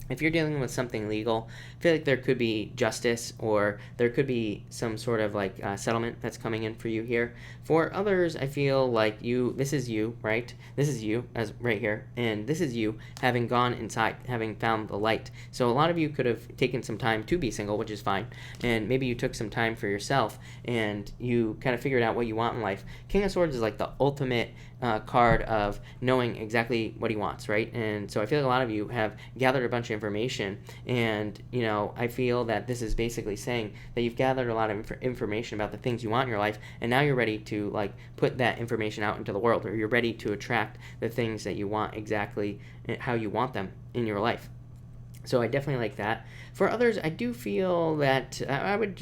Speaker 1: If you're dealing with something legal, I feel like there could be justice, or there could be some sort of like settlement that's coming in for you here. For others, I feel like this is you, right? This is you as right here, and this is you having gone inside, having found the light. So a lot of you could have taken some time to be single, which is fine, and maybe you took some time for yourself, and you kind of figured out what you want in life. King of Swords is like the ultimate card of knowing exactly what he wants, right? And so I feel like a lot of you have gathered a bunch of information, and I feel that this is basically saying that you've gathered a lot of information about the things you want in your life, and now you're ready to like put that information out into the world, or you're ready to attract the things that you want exactly how you want them in your life. So I definitely like that. For others, I do feel that I would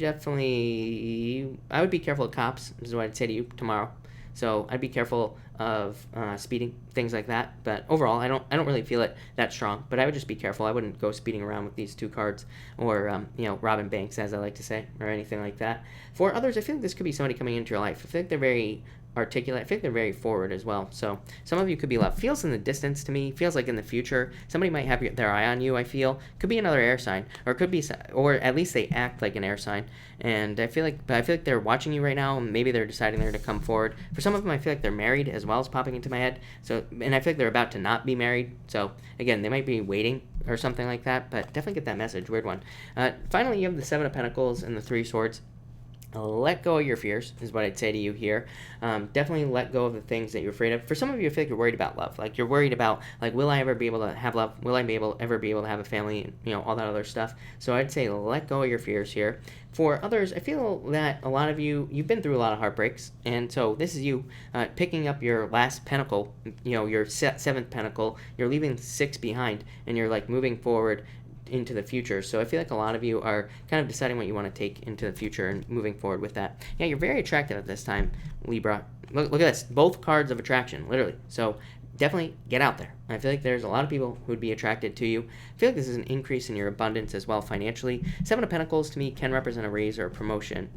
Speaker 1: be careful of cops, is what I'd say to you tomorrow. So I'd be careful of speeding, things like that. But overall, I don't really feel it that strong. But I would just be careful. I wouldn't go speeding around with these two cards, or robbing banks, as I like to say, or anything like that. For others, I feel like this could be somebody coming into your life. I feel like they're very articulate. I think they're very forward as well. So some of you could be love. Feels in the distance to me. Feels like in the future. Somebody might have their eye on you, I feel. Could be another air sign. Or could be, or at least they act like an air sign. And I feel like they're watching you right now. And maybe they're deciding they're to come forward. For some of them, I feel like they're married as well, as popping into my head. So, and I feel like they're about to not be married. So again, they might be waiting or something like that. But definitely get that message. Weird one. Finally, you have the Seven of Pentacles and the Three Swords. Let go of your fears is what I'd say to you here. Definitely let go of the things that you're afraid of. For some of you, I feel like you're worried about love. Like you're worried about, like, will I ever be able to have love? Will I ever be able to have a family? All that other stuff. So I'd say let go of your fears here. For others, I feel that a lot of you've been through a lot of heartbreaks. And so this is you picking up your last pentacle, your seventh pentacle. You're leaving 6 behind, and you're like moving forward into the future. So I feel like a lot of you are kind of deciding what you want to take into the future and moving forward with that. Yeah, you're very attractive at this time, Libra. Look at this. Both cards of attraction, literally. So definitely get out there. I feel like there's a lot of people who would be attracted to you. I feel like this is an increase in your abundance as well financially. Seven of Pentacles to me can represent a raise or a promotion.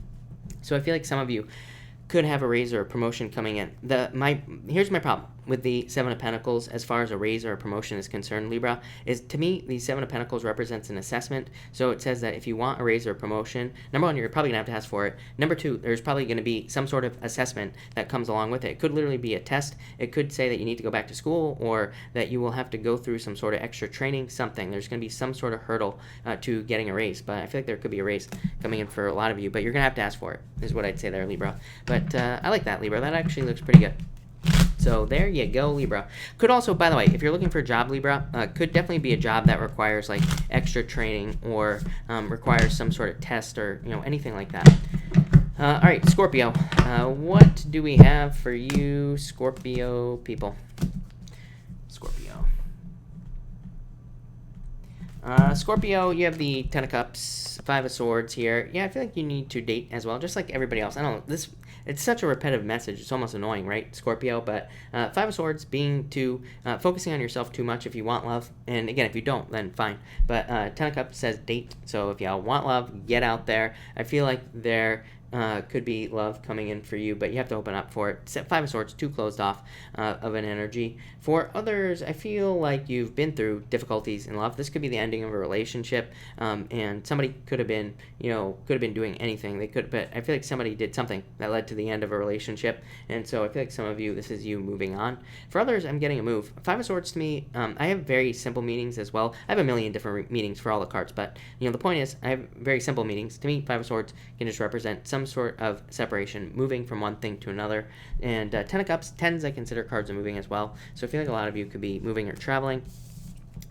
Speaker 1: So I feel like some of you could have a raise or a promotion coming in. Here's my problem with the Seven of Pentacles as far as a raise or a promotion is concerned, Libra, is to me, the Seven of Pentacles represents an assessment. So it says that if you want a raise or a promotion, number one, you're probably going to have to ask for it. Number two, there's probably going to be some sort of assessment that comes along with it. It could literally be a test. It could say that you need to go back to school, or that you will have to go through some sort of extra training, something. There's going to be some sort of hurdle to getting a raise. But I feel like there could be a raise coming in for a lot of you, but you're going to have to ask for it, is what I'd say there, Libra. But I like that, Libra. That actually looks pretty good. So there you go, Libra. Could also, by the way, if you're looking for a job, Libra, could definitely be a job that requires like extra training, or requires some sort of test, or anything like that. All right, Scorpio. What do we have for you, Scorpio people? Scorpio. Scorpio, you have the Ten of Cups, Five of Swords here. Yeah, I feel like you need to date as well, just like everybody else. I don't know, it's such a repetitive message. It's almost annoying, right, Scorpio? But Five of Swords being focusing on yourself too much if you want love. And again, if you don't, then fine. But Ten of Cups says date. So if y'all want love, get out there. I feel like there could be love coming in for you, but you have to open up for it. Five of Swords, too closed off of an energy. For others, I feel like you've been through difficulties in love. This could be the ending of a relationship, and somebody could have been, doing anything. But I feel like somebody did something that led to the end of a relationship, and so I feel like some of you, this is you moving on. For others, I'm getting a move. Five of Swords to me, I have very simple meanings as well. I have a million different meanings for all the cards, but the point is, I have very simple meanings. To me, Five of Swords can just represent some sort of separation, moving from one thing to another. And Ten of Cups, tens I consider cards of moving as well. So I feel like a lot of you could be moving or traveling.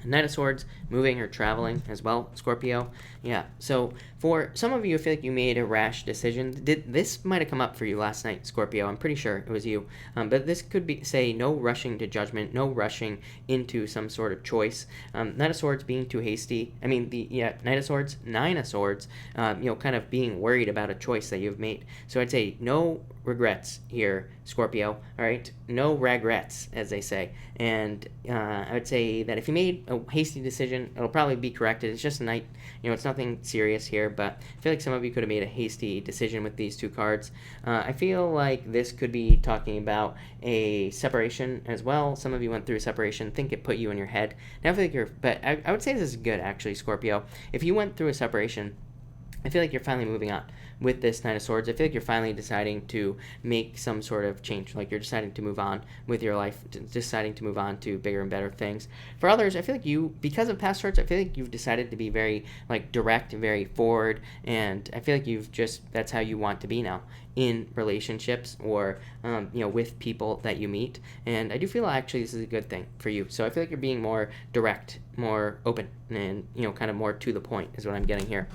Speaker 1: Knight of Swords, moving or traveling as well, Scorpio. Yeah, so For some of you, I feel like you made a rash decision. This might have come up for you last night, Scorpio. I'm pretty sure it was you. But this could be, say, no rushing to judgment, no rushing into some sort of choice. Knight of Swords being too hasty. I mean, Knight of Swords, Nine of Swords, kind of being worried about a choice that you've made. So I'd say no regrets here, Scorpio, all right? No regrets, as they say. And I would say that if you made a hasty decision, it'll probably be corrected. It's just a night, it's nothing serious here, but I feel like some of you could have made a hasty decision with these two cards. I feel like this could be talking about a separation as well. Some of you went through a separation, think it put you in your head. Now I feel like but I would say this is good, actually, Scorpio. If you went through a separation, I feel like you're finally moving on with this Knight of Swords. I feel like you're finally deciding to make some sort of change. Like you're deciding to move on with your life, deciding to move on to bigger and better things. For others, I feel like because of past hurts, I feel like you've decided to be very direct and very forward. And I feel like that's how you want to be now in relationships or, with people that you meet. And I do feel actually this is a good thing for you. So I feel like you're being more direct, more open, and, kind of more to the point is what I'm getting here.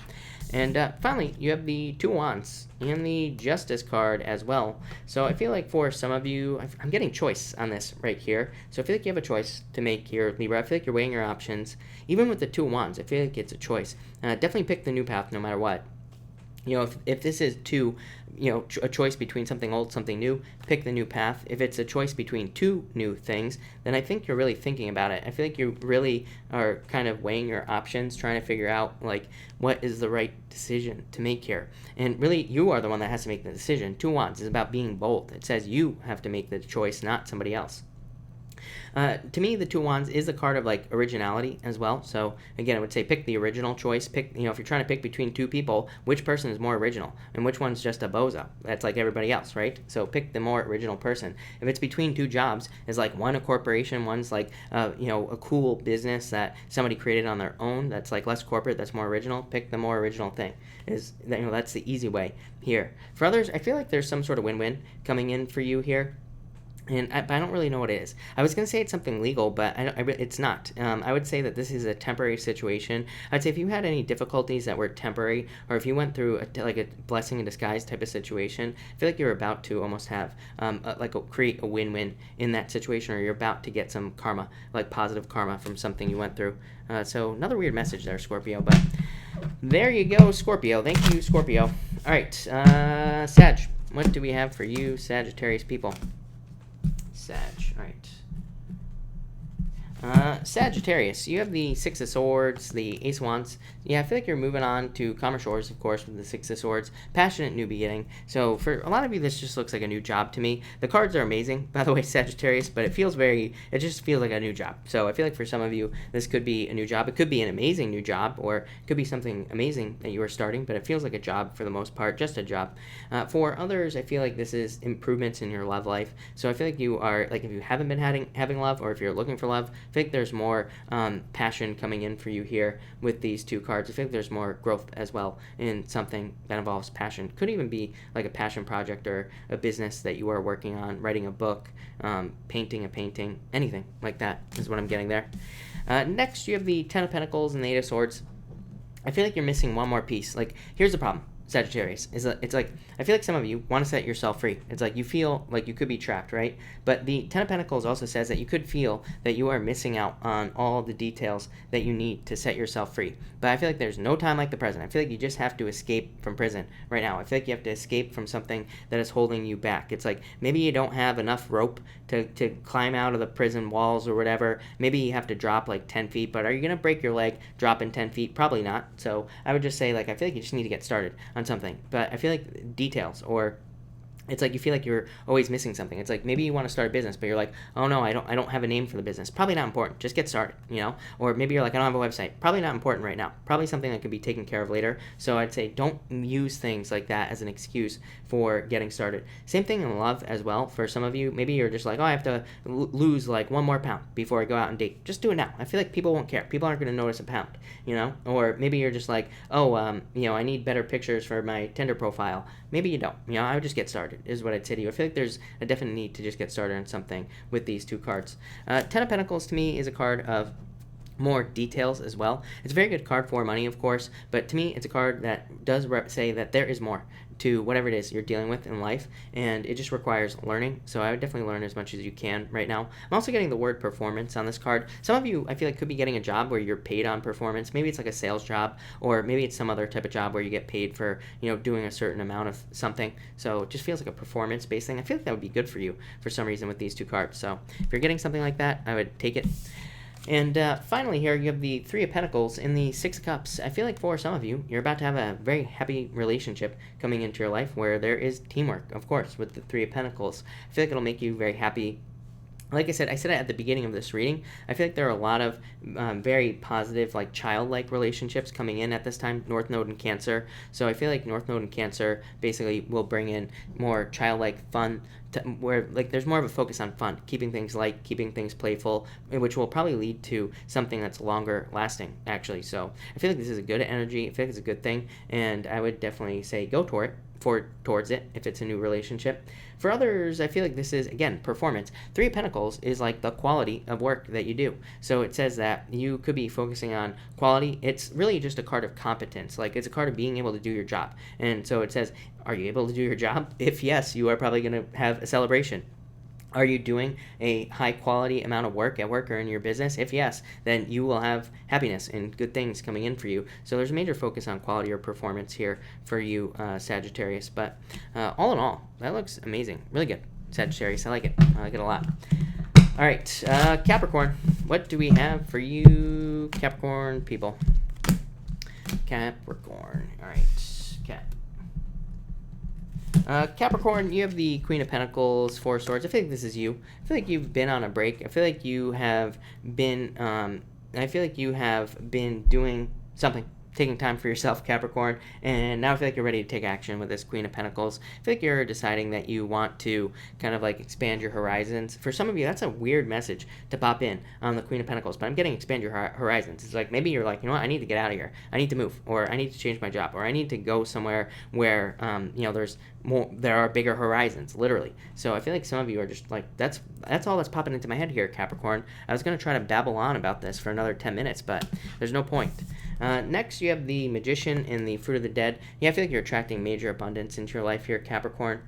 Speaker 1: And finally, you have the Two Wands and the Justice card as well. So I feel like for some of you, I'm getting choice on this right here. So I feel like you have a choice to make here, Libra. I feel like you're weighing your options. Even with the Two Wands, I feel like it's a choice. Definitely pick the new path no matter what. If this is a choice between something old, something new, pick the new path. If it's a choice between two new things, then I think you're really thinking about it. I feel like you really are kind of weighing your options, trying to figure out, what is the right decision to make here. And really, you are the one that has to make the decision. Two Wands is about being bold. It says you have to make the choice, not somebody else. To me, the Two Wands is a card of originality as well. So again, I would say pick the original choice. Pick, if you're trying to pick between two people, which person is more original and which one's just a bozo that's like everybody else, right? So pick the more original person. If it's between two jobs, is one a corporation, one's a cool business that somebody created on their own that's less corporate, that's more original. Pick the more original thing. That's the easy way here. For others, I feel like there's some sort of win-win coming in for you here. But I don't really know what it is. I was going to say it's something legal, but it's not. I would say that this is a temporary situation. I'd say if you had any difficulties that were temporary, or if you went through a blessing in disguise type of situation, I feel like you're about to almost have create a win-win in that situation, or you're about to get some karma, positive karma from something you went through. So another weird message there, Scorpio, but there you go, Scorpio. Thank you, Scorpio. All right, Sag, what do we have for you, Sagittarius people? Sag, all right. Sagittarius, you have the Six of Swords, the Ace of Wands. Yeah, I feel like you're moving on to calmer shores, of course, with the Six of Swords. Passionate new beginning. So for a lot of you, this just looks like a new job to me. The cards are amazing, by the way, Sagittarius, but it just feels like a new job. So I feel like for some of you, this could be a new job. It could be an amazing new job, or it could be something amazing that you are starting, but it feels like a job for the most part, just a job. For others, I feel like this is improvements in your love life. So I feel like you are, if you haven't been having love, or if you're looking for love, I think there's more passion coming in for you here with these two cards. I think there's more growth as well in something that involves passion. Could even be like a passion project or a business that you are working on, writing a book, painting a painting, anything like that is what I'm getting there. Next, you have the Ten of Pentacles and the Eight of Swords. I feel like you're missing one more piece. Here's the problem, Sagittarius, it's I feel like some of you want to set yourself free. It's you feel like you could be trapped, right? But the Ten of Pentacles also says that you could feel that you are missing out on all the details that you need to set yourself free. But I feel like there's no time like the present. I feel like you just have to escape from prison right now. I feel like you have to escape from something that is holding you back. It's maybe you don't have enough rope to climb out of the prison walls or whatever. Maybe you have to drop 10 feet, but are you going to break your leg dropping 10 feet? Probably not. So I would just say I feel like you just need to get started on something. But I feel like details, or it's you feel like you're always missing something. It's maybe you want to start a business, but you're oh no, I don't have a name for the business. Probably not important. Just get started, Or maybe you're I don't have a website. Probably not important right now. Probably something that could be taken care of later. So I'd say don't use things like that as an excuse for getting started. Same thing in love as well. For some of you, maybe you're just oh, I have to lose 1 more pound before I go out and date. Just do it now. I feel like people won't care. People aren't going to notice a pound, Or maybe you're just oh, I need better pictures for my Tinder profile. Maybe you don't. I would just get started, is what I'd say to you. I feel like there's a definite need to just get started on something with these two cards. Ten of Pentacles to me is a card of more details as well. It's a very good card for money, of course, but to me, it's a card that does say that there is more to whatever it is you're dealing with in life, and it just requires learning. So I would definitely learn as much as you can right now. I'm also getting the word performance on this card. Some of you, I feel like, could be getting a job where you're paid on performance. Maybe it's like a sales job, or maybe it's some other type of job where you get paid for, doing a certain amount of something. So it just feels like a performance-based thing. I feel like that would be good for you for some reason with these two cards. So if you're getting something like that, I would take it. And finally here, you have the Three of Pentacles and the Six of Cups. I feel like for some of you, you're about to have a very happy relationship coming into your life where there is teamwork, of course, with the Three of Pentacles. I feel like it'll make you very happy. Like I said it at the beginning of this reading, I feel like there are a lot of very positive, like childlike relationships coming in at this time, North Node and Cancer. So I feel like North Node and Cancer basically will bring in more childlike fun, where like there's more of a focus on fun, keeping things light, keeping things playful, which will probably lead to something that's longer lasting, actually. So I feel like this is a good energy. I feel like it's a good thing, and I would definitely say go toward it. Towards it if it's a new relationship. For others, I feel like this is, again, performance. Three of Pentacles is like the quality of work that you do. So it says that you could be focusing on quality. It's really just a card of competence. Like, it's a card of being able to do your job. And so it says, are you able to do your job? If yes, you are probably going to have a celebration. Are you doing a high-quality amount of work at work or in your business? If yes, then you will have happiness and good things coming in for you. So there's a major focus on quality or performance here for you, Sagittarius. But all in all, that looks amazing. Really good, Sagittarius. I like it. I like it a lot. All right, Capricorn. What do we have for you, Capricorn people? Capricorn. All right, Capricorn, you have the Queen of Pentacles, Four of Swords. I feel like this is you. I feel like you've been on a break. I feel like you have been, doing something, taking time for yourself, Capricorn, and now I feel like you're ready to take action with this Queen of Pentacles. I feel like you're deciding that you want to kind of like expand your horizons. For some of you, that's a weird message to pop in on the Queen of Pentacles, but I'm getting expand your horizons. It's like maybe you're like, you know what, I need to get out of here. I need to move, or I need to change my job, or I need to go somewhere where, there are bigger horizons, literally. So I feel like some of you are just like, that's all that's popping into my head here, Capricorn. I was going to try to babble on about this for another 10 minutes, but there's no point. Next, you have the Magician and the Fruit of the Dead. Yeah, I feel like you're attracting major abundance into your life here, Capricorn.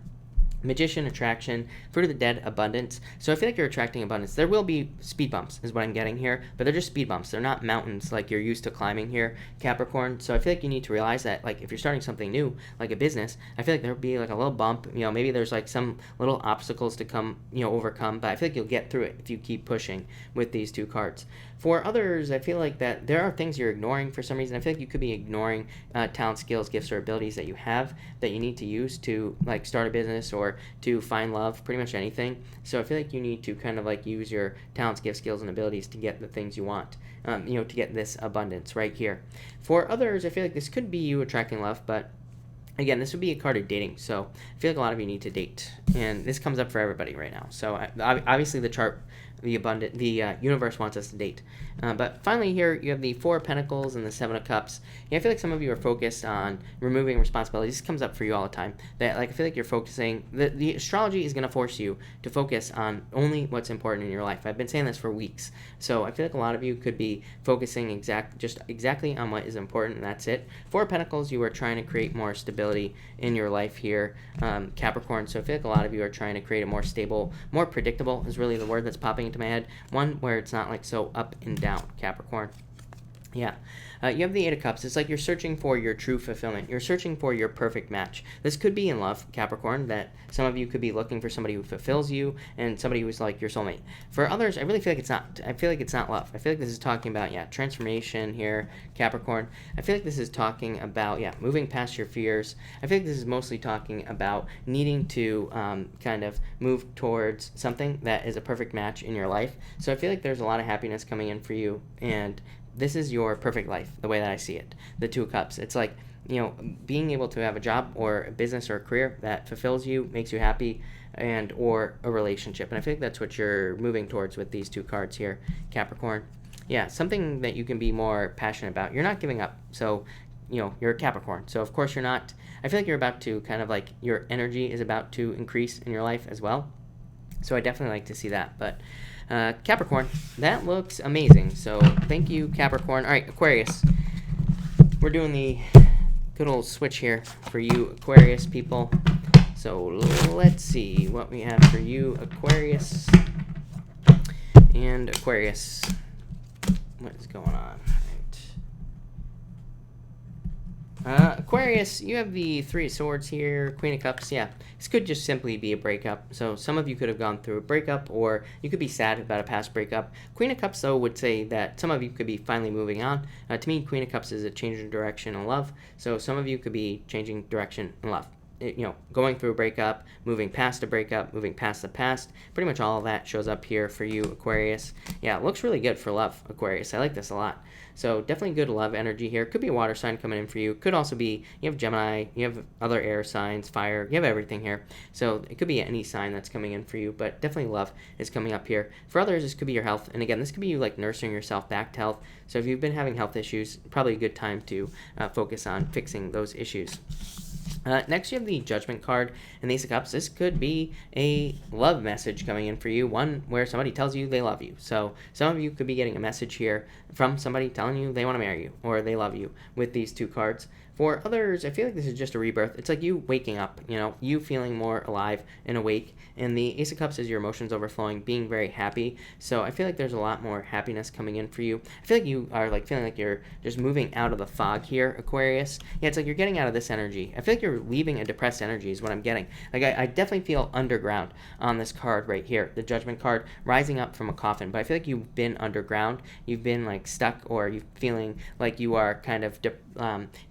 Speaker 1: Magician, attraction, Fruit of the Dead, abundance. So I feel like you're attracting abundance. There will be speed bumps is what I'm getting here, but they're just speed bumps. They're not mountains like you're used to climbing here, Capricorn. So I feel like you need to realize that, like, if you're starting something new, like a business, I feel like there'll be like a little bump, maybe there's like some little obstacles to come, overcome, but I feel like you'll get through it if you keep pushing with these two cards. For others, I feel like that there are things you're ignoring for some reason. I feel like you could be ignoring talent, skills, gifts, or abilities that you have that you need to use to like start a business or to find love, pretty much anything. So I feel like you need to kind of like use your talents, gifts, skills, and abilities to get the things you want, to get this abundance right here. For others, I feel like this could be you attracting love, but again, this would be a card of dating. So I feel like a lot of you need to date, and this comes up for everybody right now. So obviously the chart, the universe wants us to date. But finally here, you have the Four of Pentacles and the Seven of Cups. Yeah, I feel like some of you are focused on removing responsibilities. This comes up for you all the time. That like I feel like you're focusing, the astrology is going to force you to focus on only what's important in your life. I've been saying this for weeks. So I feel like a lot of you could be focusing exactly on what is important, and that's it. Four of Pentacles, you are trying to create more stability in your life here, Capricorn. So I feel like a lot of you are trying to create a more stable, more predictable is really the word that's popping into my head. One where it's not like so up and down, Capricorn. Yeah. You have the Eight of Cups. It's like you're searching for your true fulfillment. You're searching for your perfect match. This could be in love, Capricorn, that some of you could be looking for somebody who fulfills you and somebody who's like your soulmate. For others, I really feel like it's not. I feel like it's not love. I feel like this is talking about, transformation here, Capricorn. I feel like this is talking about, moving past your fears. I feel like this is mostly talking about needing to kind of move towards something that is a perfect match in your life. So I feel like there's a lot of happiness coming in for you, and this is your perfect life, the way that I see it. The Two of Cups. It's like, being able to have a job or a business or a career that fulfills you, makes you happy, and or a relationship. And I feel like that's what you're moving towards with these two cards here, Capricorn. Yeah, something that you can be more passionate about. You're not giving up. So, you're a Capricorn. So, of course, you're not. I feel like you're about to kind of like your energy is about to increase in your life as well. So I definitely like to see that. But Capricorn, that looks amazing. So thank you, Capricorn. All right, Aquarius. We're doing the good old switch here for you Aquarius people. So let's see what we have for you Aquarius. And Aquarius, what is going on? Aquarius, you have the Three of Swords here, Queen of Cups. Yeah, this could just simply be a breakup. So some of you could have gone through a breakup, or you could be sad about a past breakup. Queen of Cups, though, would say that some of you could be finally moving on. To me, Queen of Cups is a change in direction in love. So some of you could be changing direction in love. Going through a breakup, moving past a breakup, moving past the past. Pretty much all of that shows up here for you, Aquarius. Yeah, it looks really good for love, Aquarius. I like this a lot. So definitely good love energy here. Could be a water sign coming in for you. Could also be, you have Gemini, you have other air signs, fire, you have everything here. So it could be any sign that's coming in for you, but definitely love is coming up here. For others, this could be your health. And again, this could be you like nursing yourself back to health. So if you've been having health issues, probably a good time to focus on fixing those issues. Next, you have the Judgment card and the Ace of Cups. This could be a love message coming in for you, one where somebody tells you they love you. So some of you could be getting a message here from somebody telling you they want to marry you or they love you with these two cards. For others, I feel like this is just a rebirth. It's like you waking up, you feeling more alive and awake. And the Ace of Cups is your emotions overflowing, being very happy. So I feel like there's a lot more happiness coming in for you. I feel like you are like feeling like you're just moving out of the fog here, Aquarius. Yeah, it's like you're getting out of this energy. I feel like you're leaving a depressed energy is what I'm getting. Like I definitely feel underground on this card right here, the Judgment card, rising up from a coffin. But I feel like you've been underground. You've been like stuck, or you're feeling like you are kind of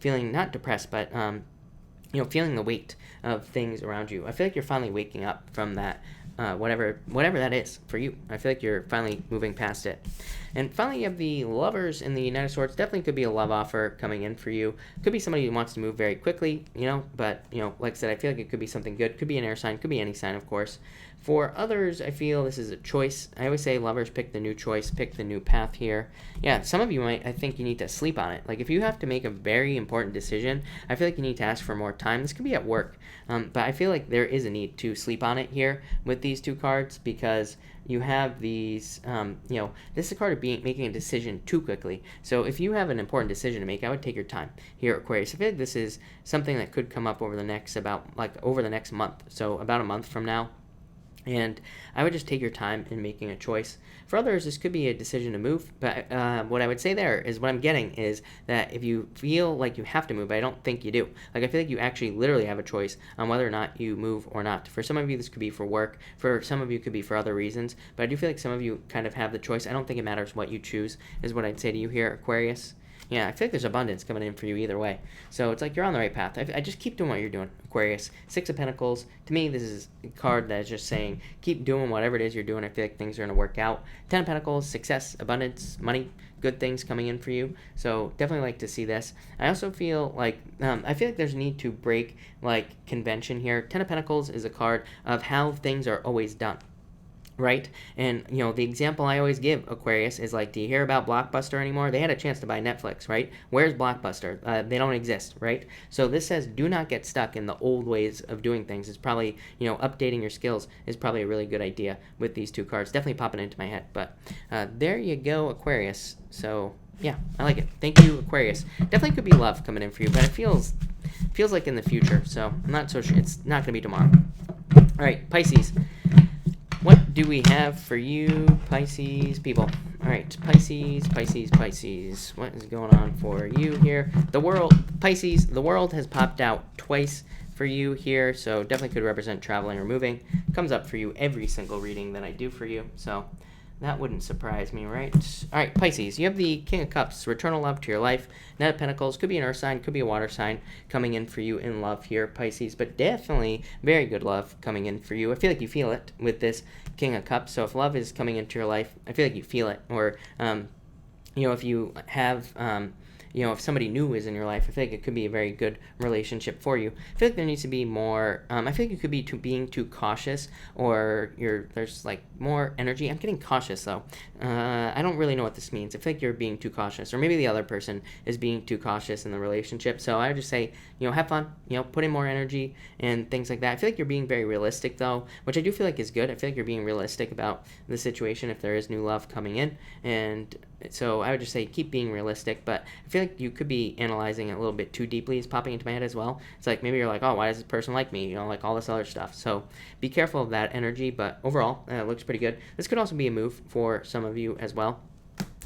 Speaker 1: feeling not depressed, but feeling the weight of things around you. I feel like you're finally waking up from that, whatever that is for you. I feel like you're finally moving past it. And finally, you have the Lovers in the Knight of Swords. Definitely could be a love offer coming in for you. Could be somebody who wants to move very quickly, but, like I said, I feel like it could be something good. Could be an air sign. Could be any sign, of course. For others, I feel this is a choice. I always say lovers pick the new choice, pick the new path here. Yeah, some of you I think you need to sleep on it. Like if you have to make a very important decision, I feel like you need to ask for more time. This could be at work, but I feel like there is a need to sleep on it here with these two cards, because you have these, this is a card of making a decision too quickly. So if you have an important decision to make, I would take your time here, Aquarius. I feel like this is something that could come up over the next month. So about a month from now. And I would just take your time in making a choice. For others, this could be a decision to move. But what I would say there is, what I'm getting is that if you feel like you have to move, but I don't think you do. Like I feel like you actually literally have a choice on whether or not you move or not. For some of you, this could be for work. For some of you, it could be for other reasons. But I do feel like some of you kind of have the choice. I don't think it matters what you choose, is what I'd say to you here, Aquarius. Yeah, I feel like there's abundance coming in for you either way. So it's like you're on the right path. I just keep doing what you're doing, Aquarius. Six of Pentacles. To me, this is a card that is just saying, keep doing whatever it is you're doing. I feel like things are going to work out. 10 of Pentacles, success, abundance, money, good things coming in for you. So definitely like to see this. I also feel like, there's a need to break like convention here. 10 of Pentacles is a card of how things are always done. Right? And, the example I always give, Aquarius, is like, do you hear about Blockbuster anymore? They had a chance to buy Netflix, right? Where's Blockbuster? They don't exist, right? So this says, do not get stuck in the old ways of doing things. It's probably, updating your skills is probably a really good idea with these two cards. Definitely popping into my head. But there you go, Aquarius. So, yeah, I like it. Thank you, Aquarius. Definitely could be love coming in for you, but it feels like in the future. So I'm not so sure. It's not going to be tomorrow. All right, Pisces. What do we have for you, Pisces people? All right, Pisces. What is going on for you here? The world, Pisces, the world has popped out twice for you here, so definitely could represent traveling or moving. Comes up for you every single reading that I do for you, so that wouldn't surprise me, right? All right, Pisces, you have the King of Cups, return of love to your life. Knight of Pentacles, could be an earth sign, could be a water sign coming in for you in love here, Pisces, but definitely very good love coming in for you. I feel like you feel it with this King of Cups, so if love is coming into your life, I feel like you feel it, or, if you have... you know, if somebody new is in your life, I feel like it could be a very good relationship for you. I feel like there needs to be more, I feel like you could be being too cautious, or there's like more energy. I'm getting cautious though. I don't really know what this means. I feel like you're being too cautious, or maybe the other person is being too cautious in the relationship. So I would just say, you know, have fun, you know, put in more energy and things like that. I feel like you're being very realistic though, which I do feel like is good. I feel like you're being realistic about the situation if there is new love coming in. And so I would just say keep being realistic, but I feel like you could be analyzing it a little bit too deeply is popping into my head as well. It's like maybe you're like, oh, why does this person like me? You know, like all this other stuff. So be careful of that energy, but overall, it looks pretty good. This could also be a move for some of you as well.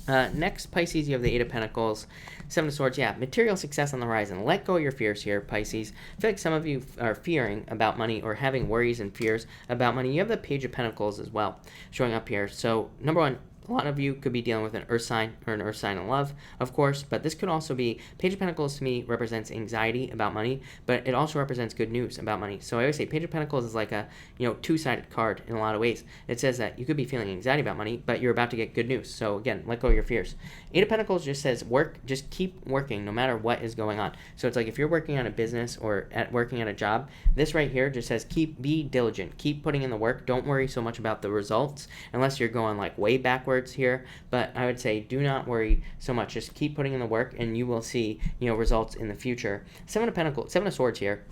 Speaker 1: Next, Pisces, you have the Eight of Pentacles, Seven of Swords. Yeah, material success on the horizon. Let go of your fears here, Pisces. I feel like some of you are fearing about money or having worries and fears about money. You have the Page of Pentacles as well showing up here. So, number one, a lot of you could be dealing with an earth sign or an earth sign in love, of course, but this could also be, Page of Pentacles to me represents anxiety about money, but it also represents good news about money. So I always say Page of Pentacles is like a, you know, two-sided card in a lot of ways. It says that you could be feeling anxiety about money, but you're about to get good news. So again, let go of your fears. Eight of Pentacles just says work, just keep working no matter what is going on. So it's like if you're working on a business or working at a job, this right here just says be diligent, keep putting in the work. Don't worry so much about the results unless you're going like way backwards here, but I would say do not worry so much. Just keep putting in the work and you will see, you know, results in the future. Seven of Pentacles, Seven of Swords here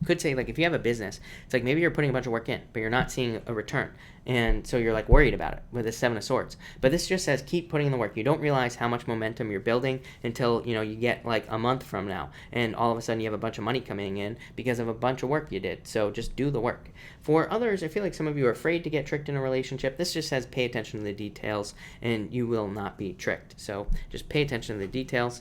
Speaker 1: could say like if you have a business, it's like maybe you're putting a bunch of work in, but you're not seeing a return. And so you're like worried about it with the Seven of Swords. But this just says keep putting in the work. You don't realize how much momentum you're building until, you know, you get like a month from now and all of a sudden you have a bunch of money coming in because of a bunch of work you did. So just do the work. For others, I feel like some of you are afraid to get tricked in a relationship. This just says pay attention to the details and you will not be tricked. So just pay attention to the details.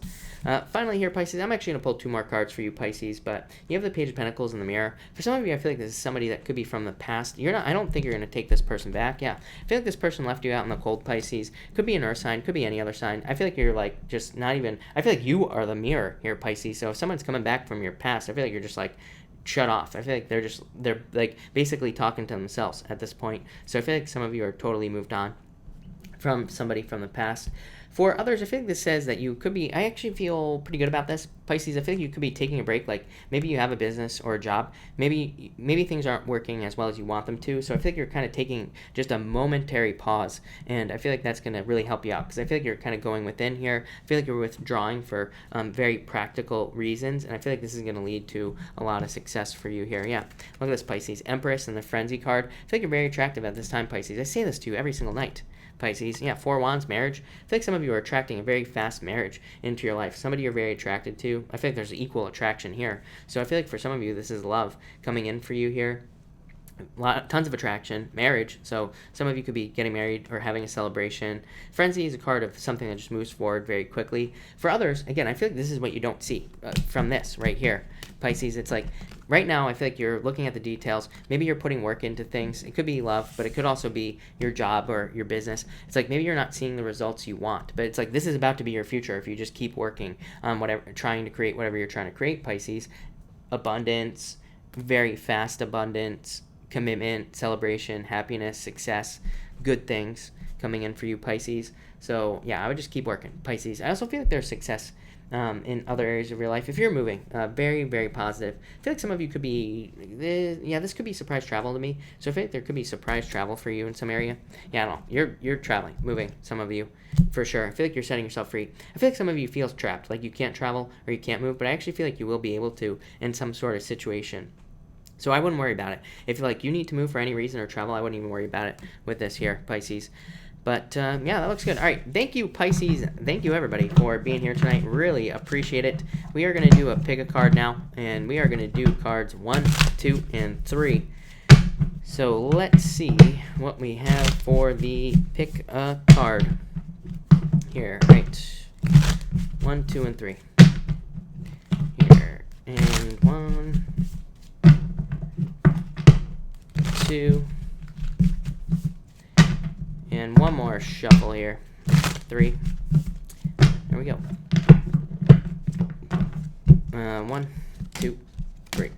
Speaker 1: Finally here, Pisces, I'm actually going to pull two more cards for you, Pisces, but you have the Page of Pentacles in the mirror. For some of you, I feel like this is somebody that could be from the past. I don't think you're going to take this person back. Yeah, I feel like this person left you out in the cold, Pisces. Could be an earth sign, could be any other sign. I feel like you're like just not even, I feel like you are the mirror here, Pisces. So if someone's coming back from your past, I feel like you're just like shut off. I feel like they're like basically talking to themselves at this point. So I feel like some of you are totally moved on from somebody from the past. For others, I feel like this says that you could be, I actually feel pretty good about this, Pisces. I feel like you could be taking a break. Like maybe you have a business or a job. Maybe things aren't working as well as you want them to. So I feel like you're kind of taking just a momentary pause. And I feel like that's going to really help you out because I feel like you're kind of going within here. I feel like you're withdrawing for very practical reasons. And I feel like this is going to lead to a lot of success for you here. Yeah, look at this, Pisces. Empress and the Frenzy card. I feel like you're very attractive at this time, Pisces. I say this to you every single night. Pisces. Yeah, Four Wands, marriage. I feel like some of you are attracting a very fast marriage into your life. Somebody you're very attracted to. I feel like there's equal attraction here. So I feel like for some of you, this is love coming in for you here. Tons of attraction, marriage. So some of you could be getting married or having a celebration. Frenzy is a card of something that just moves forward very quickly. For others, again, I feel like this is what you don't see from this right here, Pisces. It's like right now, I feel like you're looking at the details. Maybe you're putting work into things. It could be love, but it could also be your job or your business. It's like maybe you're not seeing the results you want, but it's like this is about to be your future if you just keep working on whatever, trying to create whatever you're trying to create, Pisces. Abundance, very fast abundance, commitment, celebration, happiness, success, good things coming in for you, Pisces. So yeah, I would just keep working, Pisces. I also feel like there's success in other areas of your life. If you're moving, very, very positive. I feel like some of you could be, this could be surprise travel to me. So I feel like there could be surprise travel for you in some area. Yeah, I don't know. You're traveling, moving, some of you, for sure. I feel like you're setting yourself free. I feel like some of you feel trapped, like you can't travel or you can't move, but I actually feel like you will be able to in some sort of situation. So I wouldn't worry about it. If like you need to move for any reason or travel, I wouldn't even worry about it with this here, Pisces. But yeah, that looks good. All right, thank you, Pisces. Thank you, everybody, for being here tonight. Really appreciate it. We are going to do a pick a card now, and we are going to do cards 1, 2, and 3. So let's see what we have for the pick a card here. Right, 1, 2, and 3. Here, and 1, 2, and one more shuffle here. 3. There we go. 1, 2, 3.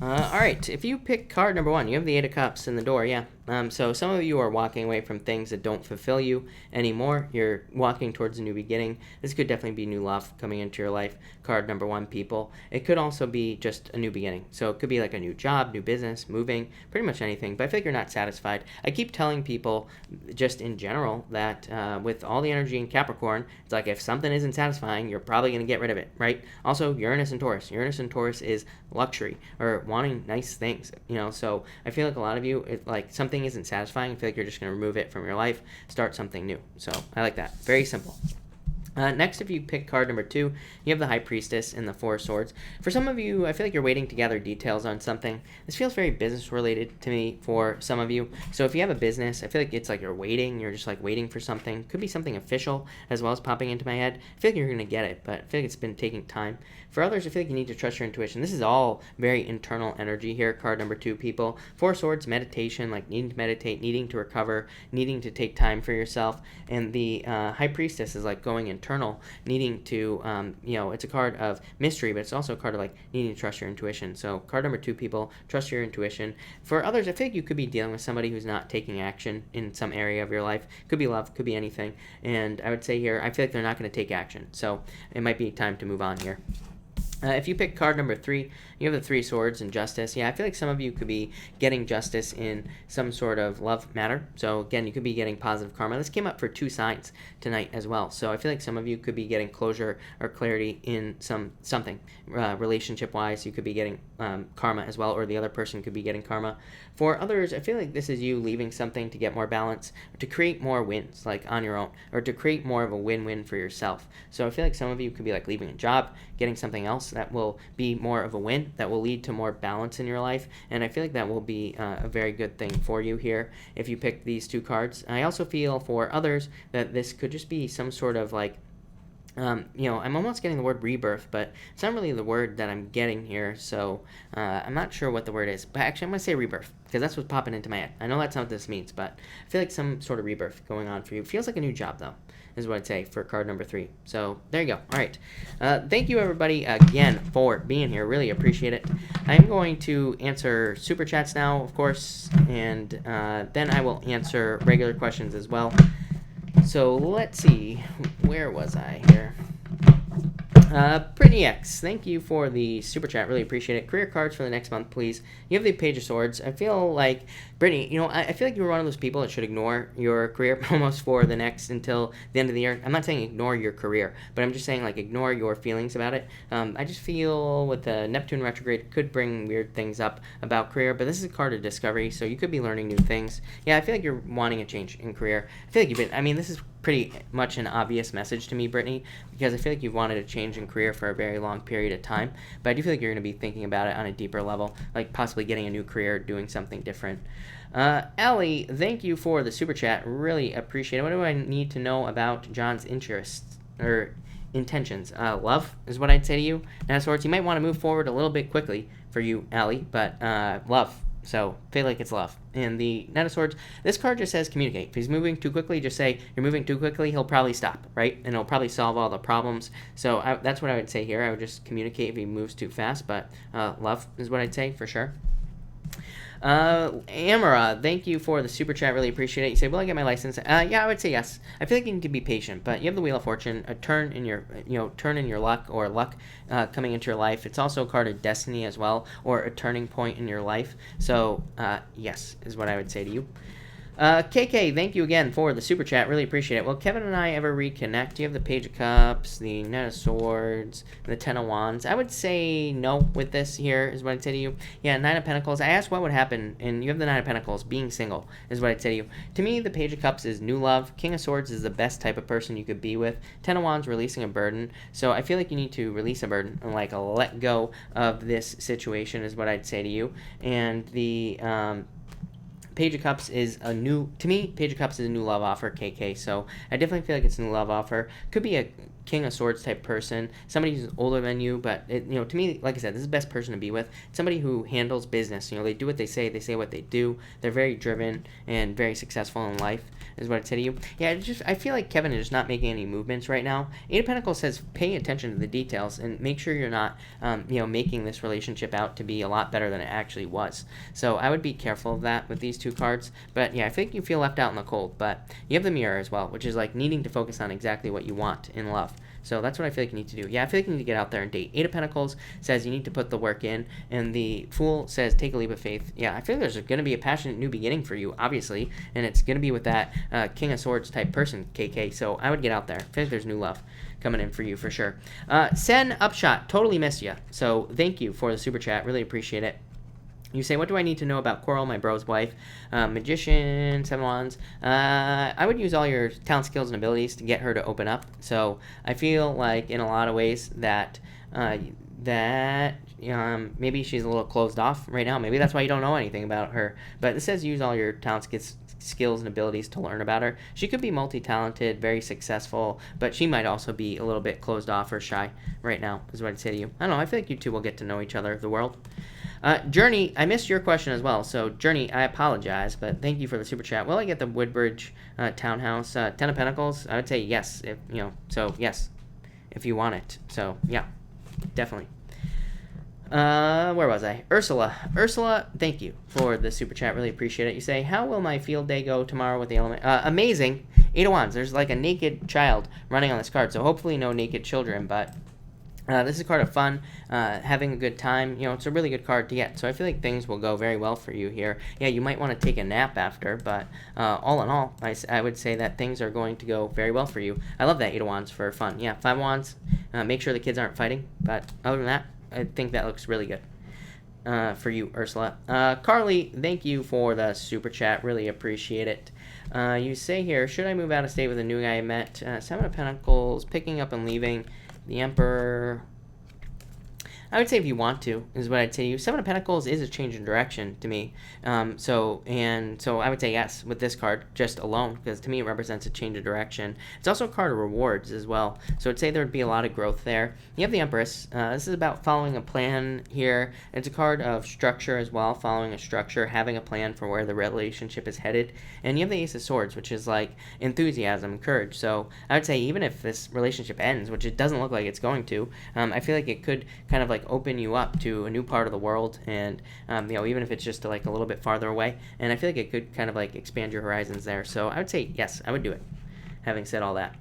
Speaker 1: All right. If you pick card number 1, you have the 8 of Cups in the door. Yeah. So some of you are walking away from things that don't fulfill you anymore. You're walking towards a new beginning. This could definitely be new love coming into your life. Card number 1, people. It could also be just a new beginning. So it could be like a new job, new business, moving, pretty much anything. But I feel like you're not satisfied. I keep telling people just in general that with all the energy in Capricorn, it's like if something isn't satisfying, you're probably going to get rid of it, right? Also, Uranus and Taurus. Uranus and Taurus is luxury or wanting nice things, so I feel like a lot of you, like something isn't satisfying, I feel like you're just going to remove it from your life, start something new. So I like that. Very simple. Next, if you pick card number 2, you have the High Priestess and the Four of Swords. For some of you, I feel like you're waiting to gather details on something. This feels very business related to me for some of you. So if you have a business, I feel like it's like you're waiting. You're just like waiting for something. Could be something official as well as popping into my head. I feel like you're going to get it, but I feel like it's been taking time. For others, I feel like you need to trust your intuition. This is all very internal energy here. Card number 2, people. Four of Swords, meditation, like needing to meditate, needing to recover, needing to take time for yourself. And the High Priestess is like going internal, needing to, it's a card of mystery, but it's also a card of like needing to trust your intuition. So card number 2, people, trust your intuition. For others, I feel like you could be dealing with somebody who's not taking action in some area of your life. Could be love, could be anything. And I would say here, I feel like they're not going to take action. So it might be time to move on here. If you pick card number 3, you have the Three of Swords and Justice. Yeah, I feel like some of you could be getting justice in some sort of love matter. So again, you could be getting positive karma. This came up for 2 signs tonight as well. So I feel like some of you could be getting closure or clarity in something relationship-wise. You could be getting karma as well, or the other person could be getting karma. For others, I feel like this is you leaving something to get more balance, or to create more wins, like on your own, or to create more of a win-win for yourself. So I feel like some of you could be like leaving a job, getting something else that will be more of a win, that will lead to more balance in your life, and I feel like that will be a very good thing for you here if you pick these 2 cards. I also feel for others that this could just be some sort of like I'm almost getting the word rebirth, but it's not really the word that I'm getting here, so I'm not sure what the word is. But actually, I'm going to say rebirth, because that's what's popping into my head. I know that's not what this means, but I feel like some sort of rebirth going on for you. It feels like a new job, though, is what I'd say for card number 3. So there you go. All right. Thank you, everybody, again, for being here. Really appreciate it. I'm going to answer Super Chats now, of course, and then I will answer regular questions as well. So let's see, where was I here? Brittany X, thank you for the super chat. Really appreciate it. Career cards for the next month, please. You have the Page of Swords. I feel like, Brittany, I feel like you're one of those people that should ignore your career almost for the next until the end of the year. I'm not saying ignore your career, but I'm just saying like ignore your feelings about it. I just feel with the Neptune retrograde, it could bring weird things up about career, but this is a card of discovery, so you could be learning new things. Yeah, I feel like you're wanting a change in career. I feel like you've been, this is pretty much an obvious message to me, Brittany, because I feel like you've wanted a change in career for a very long period of time, but I do feel like you're going to be thinking about it on a deeper level, like possibly getting a new career, doing something different. Allie, thank you for the super chat. Really appreciate it. What do I need to know about John's interests or intentions? Love is what I'd say to you. Now, sorts, you might want to move forward a little bit quickly for you, Allie, but love. So, feel like it's love. And the Knight of Swords, this card just says communicate. If he's moving too quickly, just say, you're moving too quickly, he'll probably stop, right? And he'll probably solve all the problems. So, that's what I would say here. I would just communicate if he moves too fast, but love is what I'd say for sure. Amara, thank you for the super chat. Really appreciate it. You say, will I get my license? Yeah, I would say yes. I feel like you need to be patient, but you have the Wheel of Fortune, a turn in your luck, or luck coming into your life. It's also a card of destiny as well, or a turning point in your life. So, yes, is what I would say to you. KK, thank you again for the super chat. Really appreciate it. Will Kevin and I ever reconnect? You have the Page of Cups, the Knight of Swords, the Ten of Wands. I would say no with this here, is what I'd say to you. Yeah, Nine of Pentacles. I asked what would happen, and you have the Nine of Pentacles. Being single is what I'd say to you. To me, the Page of Cups is new love. King of Swords is the best type of person you could be with. Ten of Wands, releasing a burden. So I feel like you need to release a burden and like let go of this situation is what I'd say to you. And the Page of Cups is a new, to me, Page of Cups is a new love offer, KK, so I definitely feel like it's a new love offer. Could be a King of Swords type person, somebody who's older than you, but to me, like I said, this is the best person to be with. Somebody who handles business. They do what they say what they do. They're very driven and very successful in life, is what I'd say to you. Yeah, I feel like Kevin is just not making any movements right now. Eight of Pentacles says pay attention to the details and make sure you're not, making this relationship out to be a lot better than it actually was. So I would be careful of that with these two cards. But yeah, I think you feel left out in the cold. But you have the Mirror as well, which is like needing to focus on exactly what you want in love. So that's what I feel like you need to do. Yeah, I feel like you need to get out there and date. Eight of Pentacles says you need to put the work in, and the Fool says take a leap of faith. Yeah, I feel like there's going to be a passionate new beginning for you, obviously, and it's going to be with that King of Swords type person, KK. So I would get out there. I feel like there's new love coming in for you for sure. Sen Upshot, totally missed you. So thank you for the super chat. Really appreciate it. You say, what do I need to know about Coral, my bro's wife? Magician, 7 Wands. I would use all your talent, skills, and abilities to get her to open up. So I feel like in a lot of ways that maybe she's a little closed off right now. Maybe that's why you don't know anything about her. But it says use all your talent, skills, and abilities to learn about her. She could be multi-talented, very successful, but she might also be a little bit closed off or shy right now, is what I'd say to you. I don't know. I feel like you two will get to know each other, the world. Journey, I missed your question as well. So, Journey, I apologize, but thank you for the super chat. Will I get the Woodbridge townhouse? 10 of Pentacles? I would say yes, yes, if you want it. So, yeah, definitely. Where was I? Ursula, thank you for the super chat. Really appreciate it. You say, how will my field day go tomorrow with the element? Amazing. 8 of Wands. There's like a naked child running on this card, so hopefully no naked children, but this is a card of fun, having a good time. It's a really good card to get. So I feel like things will go very well for you here. Yeah, you might want to take a nap after, but all in all, I would say that things are going to go very well for you. I love that 8 of Wands for fun. Yeah, 5 of Wands. Make sure the kids aren't fighting. But other than that, I think that looks really good for you, Ursula. Carly, thank you for the super chat. Really appreciate it. You say here, should I move out of state with a new guy I met? 7 of Pentacles, picking up and leaving. The Emperor, I would say if you want to, is what I'd say to you. 7 of Pentacles is a change in direction to me. So I would say yes with this card just alone, because to me it represents a change of direction. It's also a card of rewards as well. So I'd say there would be a lot of growth there. You have the Empress. This is about following a plan here. It's a card of structure as well, following a structure, having a plan for where the relationship is headed. And you have the Ace of Swords, which is like enthusiasm, courage. So I would say even if this relationship ends, which it doesn't look like it's going to, I feel like it could kind of like open you up to a new part of the world, and even if it's just like a little bit farther away, and I feel like it could kind of like expand your horizons there. So I would say yes, I would do it, having said all that.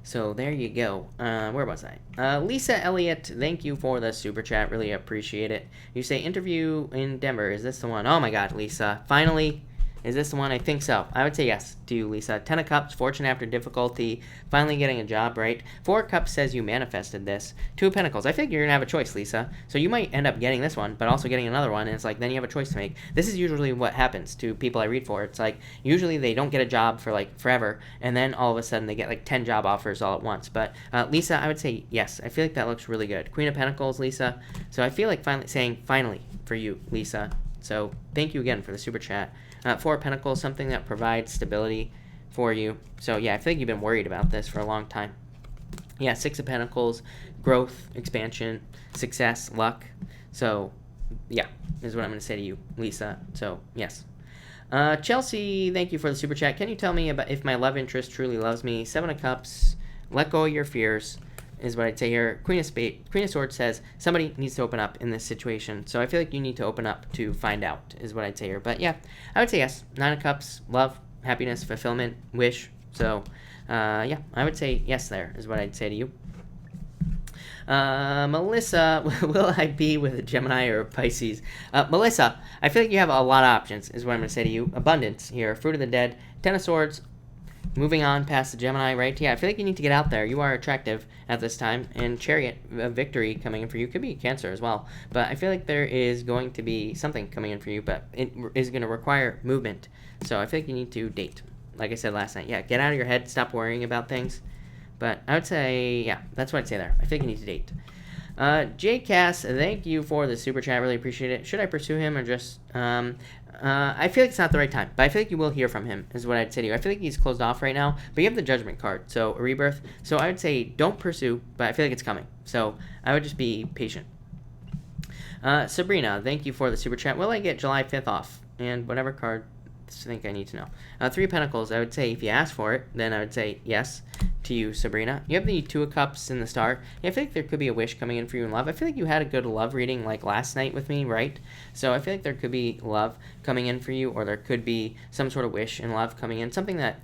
Speaker 1: So there you go. Where was I? Lisa Elliott, thank you for the super chat. Really appreciate it. You say interview in Denver. Is this the one? Oh my god, Lisa, finally. Is this the one? I think so. I would say yes to you, Lisa. 10 of Cups, fortune after difficulty, finally getting a job, right? 4 of Cups says you manifested this. 2 of Pentacles. I think you're going to have a choice, Lisa. So you might end up getting this one, but also getting another one, and it's like, then you have a choice to make. This is usually what happens to people I read for. It's like, usually they don't get a job for like forever, and then all of a sudden they get like 10 job offers all at once. But Lisa, I would say yes. I feel like that looks really good. Queen of Pentacles, Lisa. So I feel like finally for you, Lisa. So thank you again for the super chat. 4 of Pentacles, something that provides stability for you. So yeah, I feel like you've been worried about this for a long time. Yeah, 6 of Pentacles, growth, expansion, success, luck. So yeah, is what I'm going to say to you, Lisa. So yes. Chelsea, thank you for the super chat. Can you tell me about if my love interest truly loves me? 7 of Cups, let go of your fears, is what I'd say here. Queen of Swords says somebody needs to open up in this situation. So I feel like you need to open up to find out, is what I'd say here. But yeah, I would say yes. 9 of Cups, love, happiness, fulfillment, wish. So yeah, I would say yes there, is what I'd say to you. Melissa, will I be with a Gemini or a Pisces? Melissa, I feel like you have a lot of options, is what I'm going to say to you. Abundance here. Fruit of the Dead, 10 of Swords. Moving on past the Gemini, right? Yeah, I feel like you need to get out there. You are attractive at this time. And Chariot, a victory coming in for you. Could be Cancer as well. But I feel like there is going to be something coming in for you. But it is going to require movement. So I feel like you need to date. Like I said last night. Yeah, get out of your head. Stop worrying about things. But I would say, yeah, that's what I'd say there. I feel like you need to date. J Cass, thank you for the super chat. Really appreciate it. Should I pursue him or just I feel like it's not the right time, but I feel like you will hear from him, is what I'd say to you. I feel like he's closed off right now, but you have the Judgment card, so a rebirth. So I would say don't pursue, but I feel like it's coming. So I would just be patient. Sabrina, thank you for the super chat. Will I get July 5th off? And whatever card I think I need to know. Three of Pentacles, I would say if you ask for it, then I would say yes to you, Sabrina. You have the Two of Cups in the Star. Yeah, I feel like there could be a wish coming in for you in love. I feel like you had a good love reading like last night with me, right? So I feel like there could be love coming in for you, or there could be some sort of wish in love coming in. Something that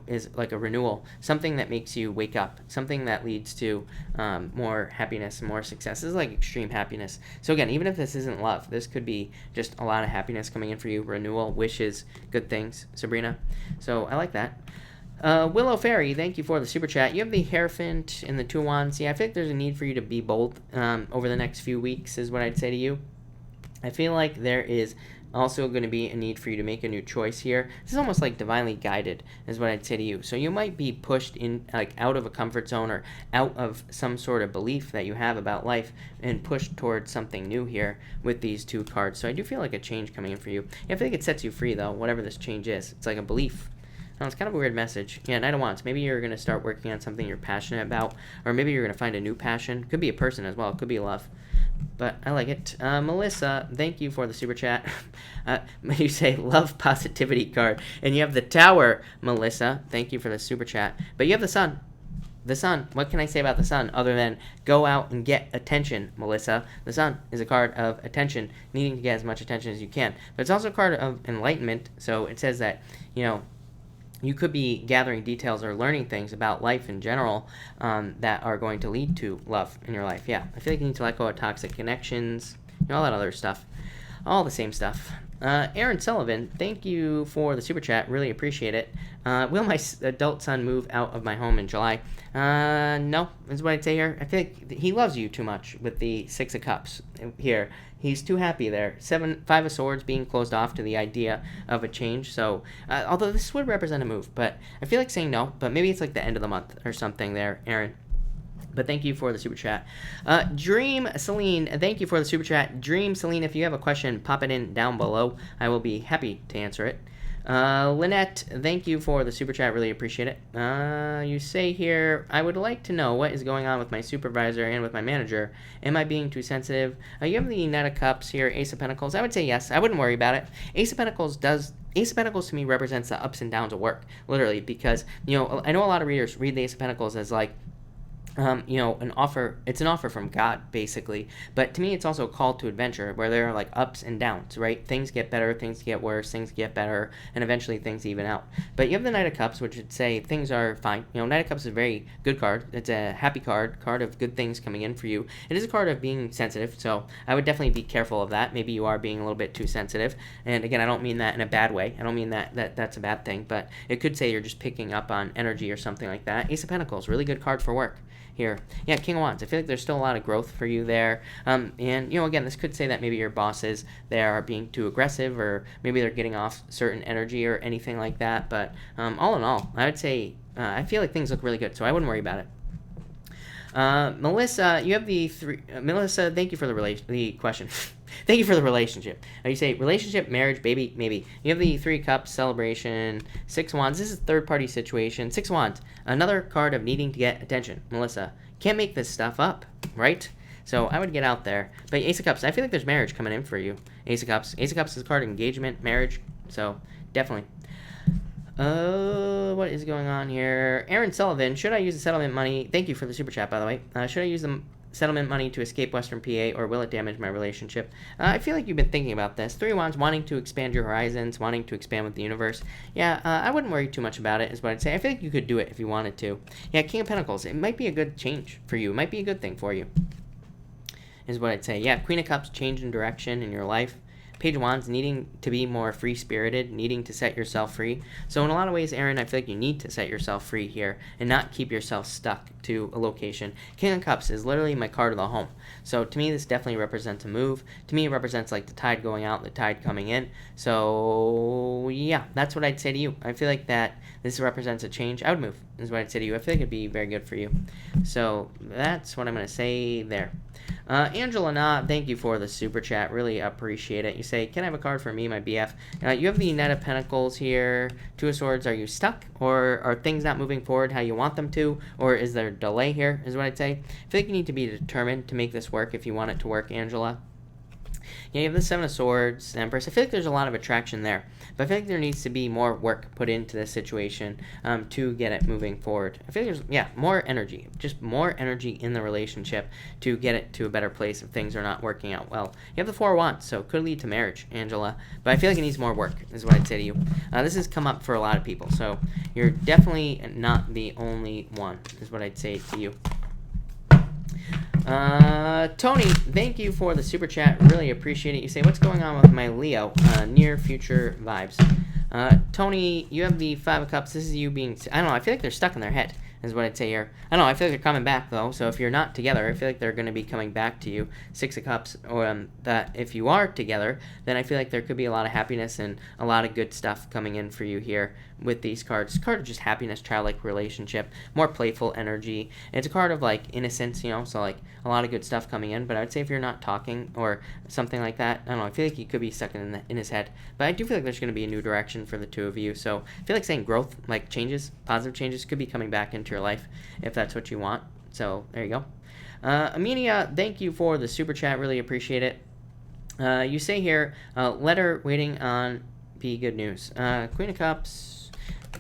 Speaker 1: is like a renewal, something that makes you wake up, something that leads to more happiness and more success. This is like extreme happiness. So again, even if this isn't love, this could be just a lot of happiness coming in for you, renewal, wishes, good things, Sabrina. So I like that. Willow Fairy, thank you for the super chat. You have the Hierophant and the Two of Wands. Yeah, I feel like there's a need for you to be bold over the next few weeks, is what I'd say to you. I feel like there is also going to be a need for you to make a new choice here. This is almost like divinely guided, is what I'd say to you. So you might be pushed in, like, out of a comfort zone or out of some sort of belief that you have about life and pushed towards something new here with these two cards. So I do feel like a change coming in for you. I feel like it sets you free, though, whatever this change is. It's like a belief. Oh, it's kind of a weird message. Yeah, Knight of Wands. Maybe you're going to start working on something you're passionate about, or maybe you're going to find a new passion. Could be a person as well. Could be love. But I like it. Melissa, thank you for the super chat. You say love positivity card. And you have the Tower, Melissa. Thank you for the super chat. But you have the Sun. The Sun. What can I say about the Sun other than go out and get attention, Melissa? The Sun is a card of attention, needing to get as much attention as you can. But it's also a card of enlightenment. So it says that, you could be gathering details or learning things about life in general that are going to lead to love in your life. Yeah, I feel like you need to let go of toxic connections, all that other stuff, all the same stuff. Aaron Sullivan, thank you for the super chat. Really appreciate it. Will my adult son move out of my home in July? No, is what I'd say here. I feel like he loves you too much with the Six of Cups here. He's too happy there. Five of Swords being closed off to the idea of a change. So, although this would represent a move, but I feel like saying no. But maybe it's like the end of the month or something there, Aaron. But thank you for the super chat. Dream Celine, thank you for the super chat. Dream Celine, if you have a question, pop it in down below. I will be happy to answer it. Lynette, thank you for the super chat. Really appreciate it. You say here, I would like to know what is going on with my supervisor and with my manager. Am I being too sensitive? You have the Knight of Cups here, Ace of Pentacles. I would say yes. I wouldn't worry about it. Ace of Pentacles to me represents the ups and downs of work, literally, because, I know a lot of readers read the Ace of Pentacles as like, an offer. It's an offer from God, basically. But to me, it's also a call to adventure, where there are like ups and downs, right? Things get better, things get worse, things get better, and eventually things even out. But you have the Knight of Cups, which would say things are fine. Knight of Cups is a very good card. It's a happy card of good things coming in for you. It is a card of being sensitive, so I would definitely be careful of that. Maybe you are being a little bit too sensitive. And again, I don't mean that in a bad way. I don't mean that's a bad thing, but it could say you're just picking up on energy or something like that. Ace of Pentacles, really good card for work. Here. Yeah, King of Wands. I feel like there's still a lot of growth for you there. And, again, this could say that maybe your bosses, they are being too aggressive, or maybe they're getting off certain energy or anything like that. But all in all, I would say I feel like things look really good, so I wouldn't worry about it. Melissa, you have the three. Melissa, thank you for the question. Thank you for the relationship. You say relationship, marriage, baby, maybe. You have the Three Cups, celebration, Six Wands. This is a third-party situation. Six Wands, another card of needing to get attention. Melissa, can't make this stuff up, right? So I would get out there. But Ace of Cups, I feel like there's marriage coming in for you. Ace of Cups. Ace of Cups is a card of engagement, marriage. So definitely. What is going on here? Aaron Sullivan, should I use the settlement money? Thank you for the super chat, by the way. Should I use the settlement money to escape Western PA, or will it damage my relationship? I feel like you've been thinking about this. Three of Wands, wanting to expand your horizons, wanting to expand with the universe. Yeah, I wouldn't worry too much about it, is what I'd say. I feel like you could do it if you wanted to. Yeah, King of Pentacles, it might be a good change for you. It might be a good thing for you, is what I'd say. Yeah, Queen of Cups, change in direction in your life. Page of Wands, needing to be more free-spirited, needing to set yourself free. So in a lot of ways, Aaron, I feel like you need to set yourself free here and not keep yourself stuck to a location. King of Cups is literally my card of the home. So to me, this definitely represents a move. To me, it represents like the tide going out, the tide coming in. So yeah, that's what I'd say to you. I feel like that this represents a change. I would move, is what I'd say to you. I feel like it'd be very good for you. So that's what I'm going to say there. Angela Na, thank you for the super chat. Really appreciate it. You say, can I have a card for me, my BF? You have the Knight of Pentacles here. Two of Swords, are you stuck? Or are things not moving forward how you want them to? Or is there a delay here, is what I'd say. I feel like you need to be determined to make this work if you want it to work, Angela. Yeah, you have the Seven of Swords, the Empress. I feel like there's a lot of attraction there. But I feel like there needs to be more work put into this situation to get it moving forward. I feel like there's, yeah, more energy. Just more energy in the relationship to get it to a better place if things are not working out well. You have the Four of Wands, so it could lead to marriage, Angela. But I feel like it needs more work, is what I'd say to you. This has come up for a lot of people, so you're definitely not the only one, is what I'd say to you. Tony, thank you for the super chat. Really appreciate it. You say, what's going on with my Leo? Near future vibes. Tony, you have the Five of Cups. This is you being, I don't know, I feel like they're stuck in their head, is what I'd say here. I don't know, I feel like they're coming back, though. So if you're not together, I feel like they're going to be coming back to you. Six of Cups, or that if you are together, then I feel like there could be a lot of happiness and a lot of good stuff coming in for you here with these cards. It's a card of just happiness, childlike relationship, more playful energy. It's a card of, like, innocence, you know, so, like, a lot of good stuff coming in. But I would say if you're not talking or something like that, I don't know, I feel like he could be stuck in his head. But I do feel like there's going to be a new direction for the two of you. So I feel like saying growth, like changes, positive changes, could be coming back into your life if that's what you want. So there you go. Amelia, thank you for the super chat. Really appreciate it. You say here, letter waiting on be good news. Queen of Cups,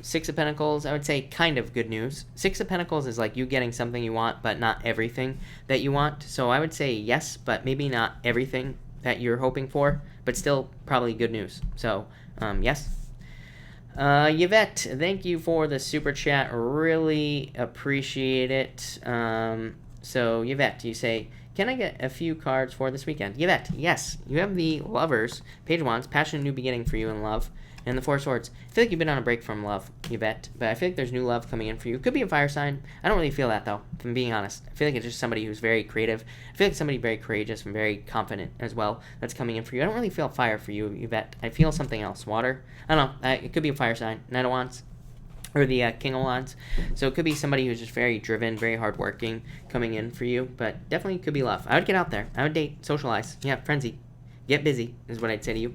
Speaker 1: Six of Pentacles, I would say kind of good news. Six of Pentacles is like you getting something you want, but not everything that you want. So I would say yes, but maybe not everything that you're hoping for, but still probably good news. So yes. Yvette, thank you for the super chat. Really appreciate it. So Yvette, you say, can I get a few cards for this weekend? Yvette, yes. You have the Lovers, Page of Wands, Passion, New Beginning for you in love, and the Four of Swords. I feel like you've been on a break from love, Yvette, but I feel like there's new love coming in for you. Could be a fire sign. I don't really feel that, though, if I'm being honest. I feel like it's just somebody who's very creative. I feel like somebody very courageous and very confident as well that's coming in for you. I don't really feel fire for you, Yvette. I feel something else. Water? I don't know. It could be a fire sign. Knight of Wands. Or the King of Wands. So it could be somebody who's just very driven, very hardworking coming in for you. But definitely could be love. I would get out there. I would date, socialize. Yeah, frenzy. Get busy is what I'd say to you.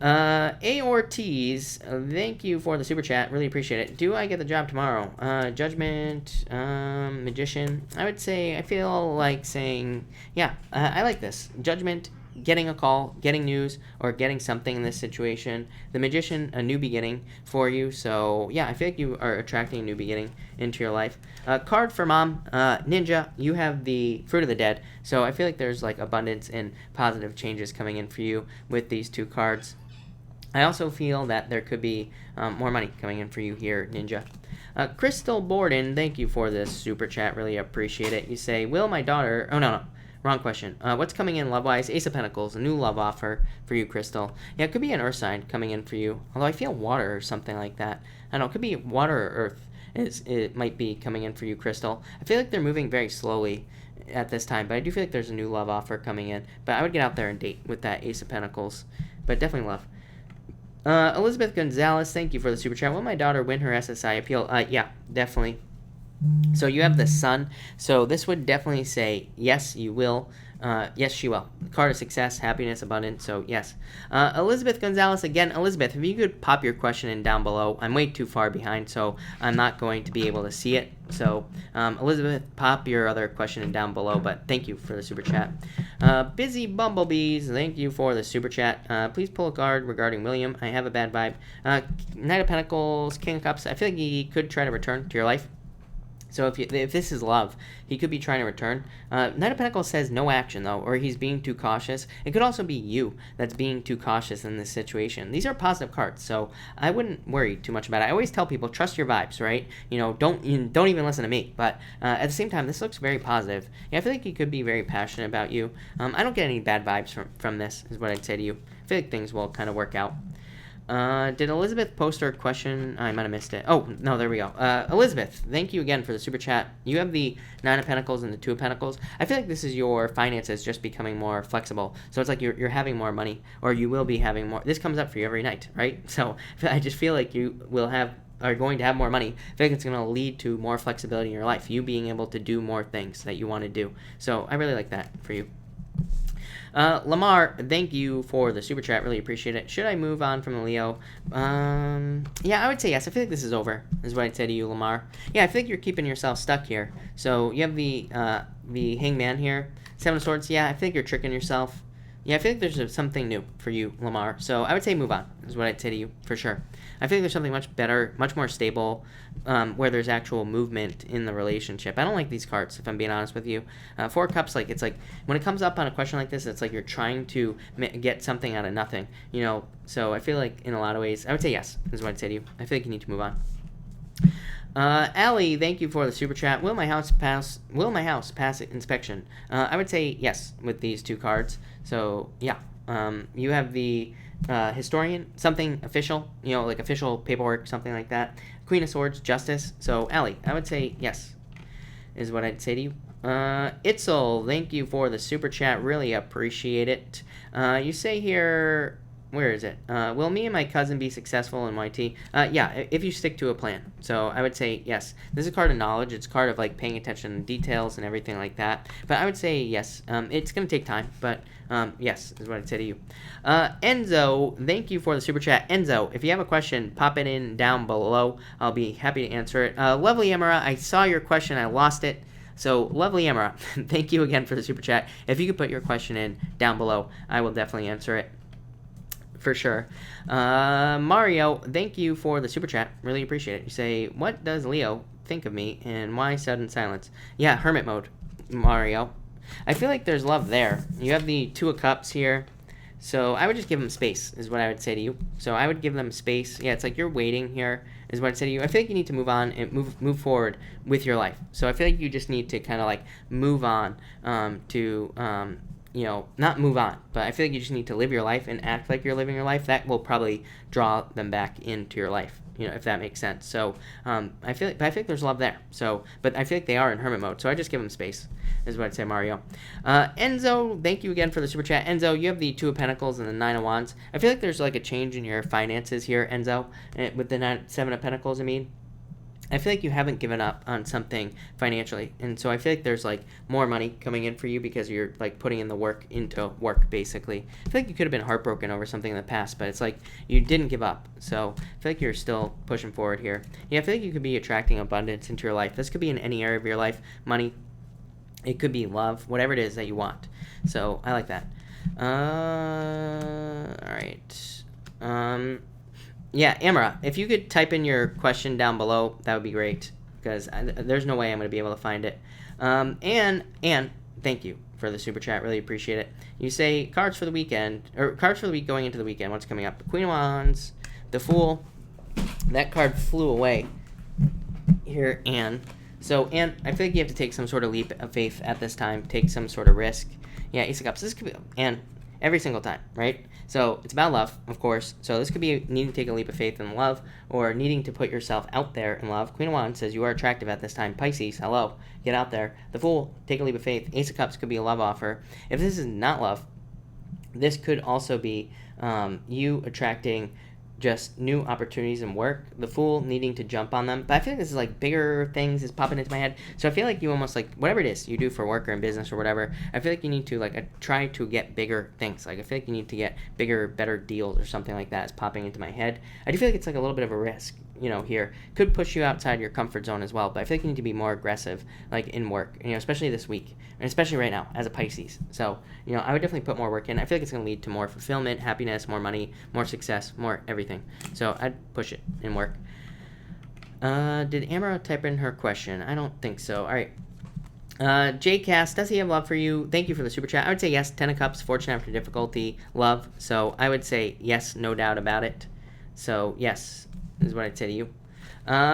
Speaker 1: Ortiz, thank you for the super chat. Really appreciate it. Do I get the job tomorrow? Judgment, Magician. I would say, I feel like saying, yeah, I like this. Judgment, getting a call, getting news, or getting something in this situation. The Magician, a new beginning for you. So, yeah, I feel like you are attracting a new beginning into your life. Card for Mom, Ninja, you have the Fruit of the Dead. So I feel like there's like abundance and positive changes coming in for you with these two cards. I also feel that there could be more money coming in for you here, Ninja. Crystal Borden, thank you for this super chat. Really appreciate it. You say, will my daughter... Oh, no. Wrong question. What's coming in love-wise? Ace of Pentacles, a new love offer for you, Crystal. Yeah, it could be an earth sign coming in for you. Although I feel water or something like that. I don't know. It could be water or earth. It might be coming in for you, Crystal. I feel like they're moving very slowly at this time, but I do feel like there's a new love offer coming in. But I would get out there and date with that Ace of Pentacles. But definitely love. Elizabeth Gonzalez, thank you for the super chat. Will my daughter win her SSI appeal? Yeah, definitely. So you have the Sun. So this would definitely say, yes, you will. Yes, she will. Card of success, happiness, abundance. So, yes. Elizabeth Gonzalez, again, Elizabeth, if you could pop your question in down below. I'm way too far behind, so I'm not going to be able to see it. So, Elizabeth, pop your other question in down below, but thank you for the super chat. Busy Bumblebees, thank you for the super chat. Please pull a card regarding William. I have a bad vibe. Knight of Pentacles, King of Cups. I feel like he could try to return to your life. So if this is love, he could be trying to return. Knight of Pentacles says no action, though, or he's being too cautious. It could also be you that's being too cautious in this situation. These are positive cards, so I wouldn't worry too much about it. I always tell people, trust your vibes, right? Don't even listen to me. But at the same time, this looks very positive. Yeah, I feel like he could be very passionate about you. I don't get any bad vibes from this, is what I'd say to you. I feel like things will kind of work out. Did Elizabeth post her question? I might have missed it. Oh, no, there we go. Elizabeth, thank you again for the super chat. You have the 9 of Pentacles and the 2 of Pentacles. I feel like this is your finances just becoming more flexible. So it's like you're having more money, or you will be having more. This comes up for you every night, right? So I just feel like you are going to have more money. I feel like it's going to lead to more flexibility in your life, you being able to do more things that you want to do. So I really like that for you. Lamar, thank you for the super chat. Really appreciate it. Should I move on from the Leo? Yeah, I would say yes. I feel like this is over, is what I'd say to you, Lamar. Yeah, I feel like you're keeping yourself stuck here. So you have the Hangman here. 7 of Swords. Yeah, I think you're tricking yourself. Yeah, I feel like there's something new for you, Lamar. So I would say move on, is what I'd say to you, for sure. I feel like there's something much better, much more stable, where there's actual movement in the relationship. I don't like these cards, if I'm being honest with you. 4 of Cups, it's like, when it comes up on a question like this, it's like you're trying to get something out of nothing, So I feel like, in a lot of ways, I would say yes, is what I'd say to you. I feel like you need to move on. Allie, thank you for the super chat. Will my house pass inspection? I would say yes with these 2 cards. So yeah, you have the Historian, something official, like official paperwork, something like that. Queen of Swords, Justice. So Allie, I would say yes, is what I'd say to you. Itzel, thank you for the super chat. Really appreciate it. You say here, where is it? Will me and my cousin be successful in YT? Yeah, if you stick to a plan. So I would say yes. This is a card of knowledge. It's a card of paying attention to details and everything like that. But I would say yes. It's going to take time, but yes, is what I'd say to you. Enzo, thank you for the super chat. Enzo, if you have a question, pop it in down below. I'll be happy to answer it. Lovely Emira, I saw your question. I lost it. So, lovely Emira, thank you again for the super chat. If you could put your question in down below, I will definitely answer it. For sure. Mario, thank you for the super chat. Really appreciate it. You say, what does Leo think of me and why sudden silence? Yeah, hermit mode, Mario. I feel like there's love there. You have the 2 of Cups here. So I would just give them space, is what I would say to you. So I would give them space. Yeah, it's like you're waiting here, is what I'd say to you. I feel like you need to move on and move forward with your life. So I feel like you just need to kind of move on not move on, but I feel like you just need to live your life and act like you're living your life. That will probably draw them back into your life, if that makes sense. So I feel like there's love there. So, but I feel like they are in hermit mode. So I just give them space, is what I'd say, Mario. Enzo, thank you again for the super chat. Enzo, you have the 2 of Pentacles and the 9 of Wands. I feel like there's a change in your finances here, Enzo, with the 7 of Pentacles. I feel like you haven't given up on something financially, and so I feel like there's more money coming in for you because you're putting in the work into work, basically. I feel like you could have been heartbroken over something in the past, but it's like you didn't give up. So I feel like you're still pushing forward here. Yeah, I feel like you could be attracting abundance into your life. This could be in any area of your life. Money, it could be love, whatever it is that you want. So I like that. All right. Yeah, Amara, if you could type in your question down below, that would be great, because there's no way I'm going to be able to find it. And thank you for the super chat. Really appreciate it. You say cards for the weekend, or cards for the week going into the weekend. What's coming up? Queen of Wands, the Fool. That card flew away here, Anne. So, Anne, I feel like you have to take some sort of leap of faith at this time. Take some sort of risk. Yeah, Ace of Cups. This could be, Anne, every single time, right? So it's about love, of course. So this could be needing to take a leap of faith in love, or needing to put yourself out there in love. Queen of Wands says you are attractive at this time. Pisces, hello, get out there. The Fool, take a leap of faith. Ace of Cups could be a love offer. If this is not love, this could also be you attracting just new opportunities in work. The Fool needing to jump on them. But I feel like this is bigger things is popping into my head. So I feel like you almost whatever it is you do for work or in business or whatever, I feel like you need to try to get bigger things. I feel like you need to get bigger, better deals or something like that is popping into my head. I do feel like it's a little bit of a risk, here. Could push you outside your comfort zone as well. But I feel like you need to be more aggressive, in work, especially this week. And especially right now as a Pisces. So, I would definitely put more work in. I feel like it's going to lead to more fulfillment, happiness, more money, more success, more everything. So I'd push it in work. Did Amara type in her question? I don't think so. All right. JCast, does he have love for you? Thank you for the super chat. I would say yes. 10 of Cups, fortune after difficulty, love. So I would say yes, no doubt about it. So yes, is what I'd say to you.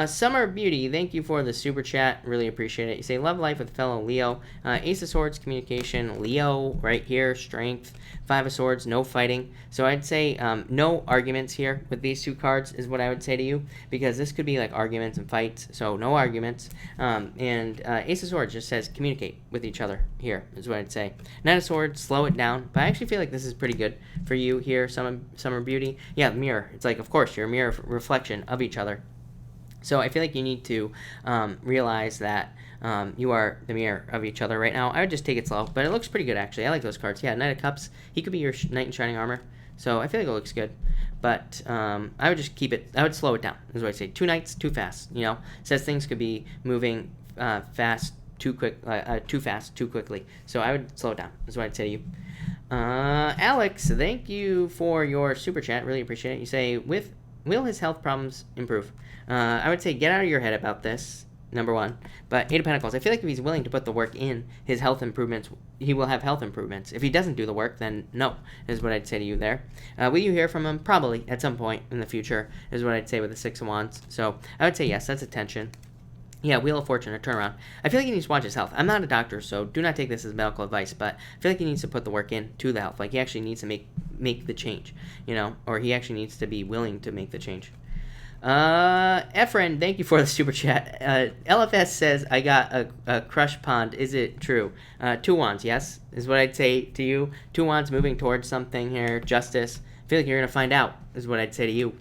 Speaker 1: Summer Beauty, thank you for the super chat. Really appreciate it. You say, love life with fellow Leo. Ace of Swords, communication. Leo, right here, strength. 5 of Swords, no fighting. So I'd say no arguments here with these two cards is what I would say to you, because this could be like arguments and fights. So no arguments. And Ace of Swords just says communicate with each other here is what I'd say. Knight of Swords, slow it down. But I actually feel like this is pretty good for you here, Summer Beauty. Yeah, mirror. It's like, of course, you're a mirror reflection of each other. So I feel like you need to realize that you are the mirror of each other right now. I would just take it slow, but it looks pretty good, actually. I like those cards. Yeah, Knight of Cups. He could be your Knight in Shining Armor. So I feel like it looks good. But I would just keep it. I would slow it down, is what I'd say. 2 knights, too fast. You know, says things could be moving fast, too fast, too quickly. So I would slow it down, is what I'd say to you. Alex, thank you for your super chat. Really appreciate it. You say, will his health problems improve? I would say get out of your head about this, number one. But 8 of Pentacles, I feel like if he's willing to put the work in, his health improvements, he will have health improvements. If he doesn't do the work, then no, is what I'd say to you there. Will you hear from him? Probably, at some point in the future, is what I'd say with the 6 of Wands. So I would say yes, that's attention. Yeah, Wheel of Fortune, a turnaround. I feel like he needs to watch his health. I'm not a doctor, so do not take this as medical advice, but I feel like he needs to put the work in to the health. Like, he actually needs to make the change, you know, or he actually needs to be willing to make the change. Efren, thank you for the super chat. LFS says, I got a crush pond. Is it true? 2 wands, yes, is what I'd say to you. 2 wands moving towards something here. Justice. I feel like you're going to find out, is what I'd say to you.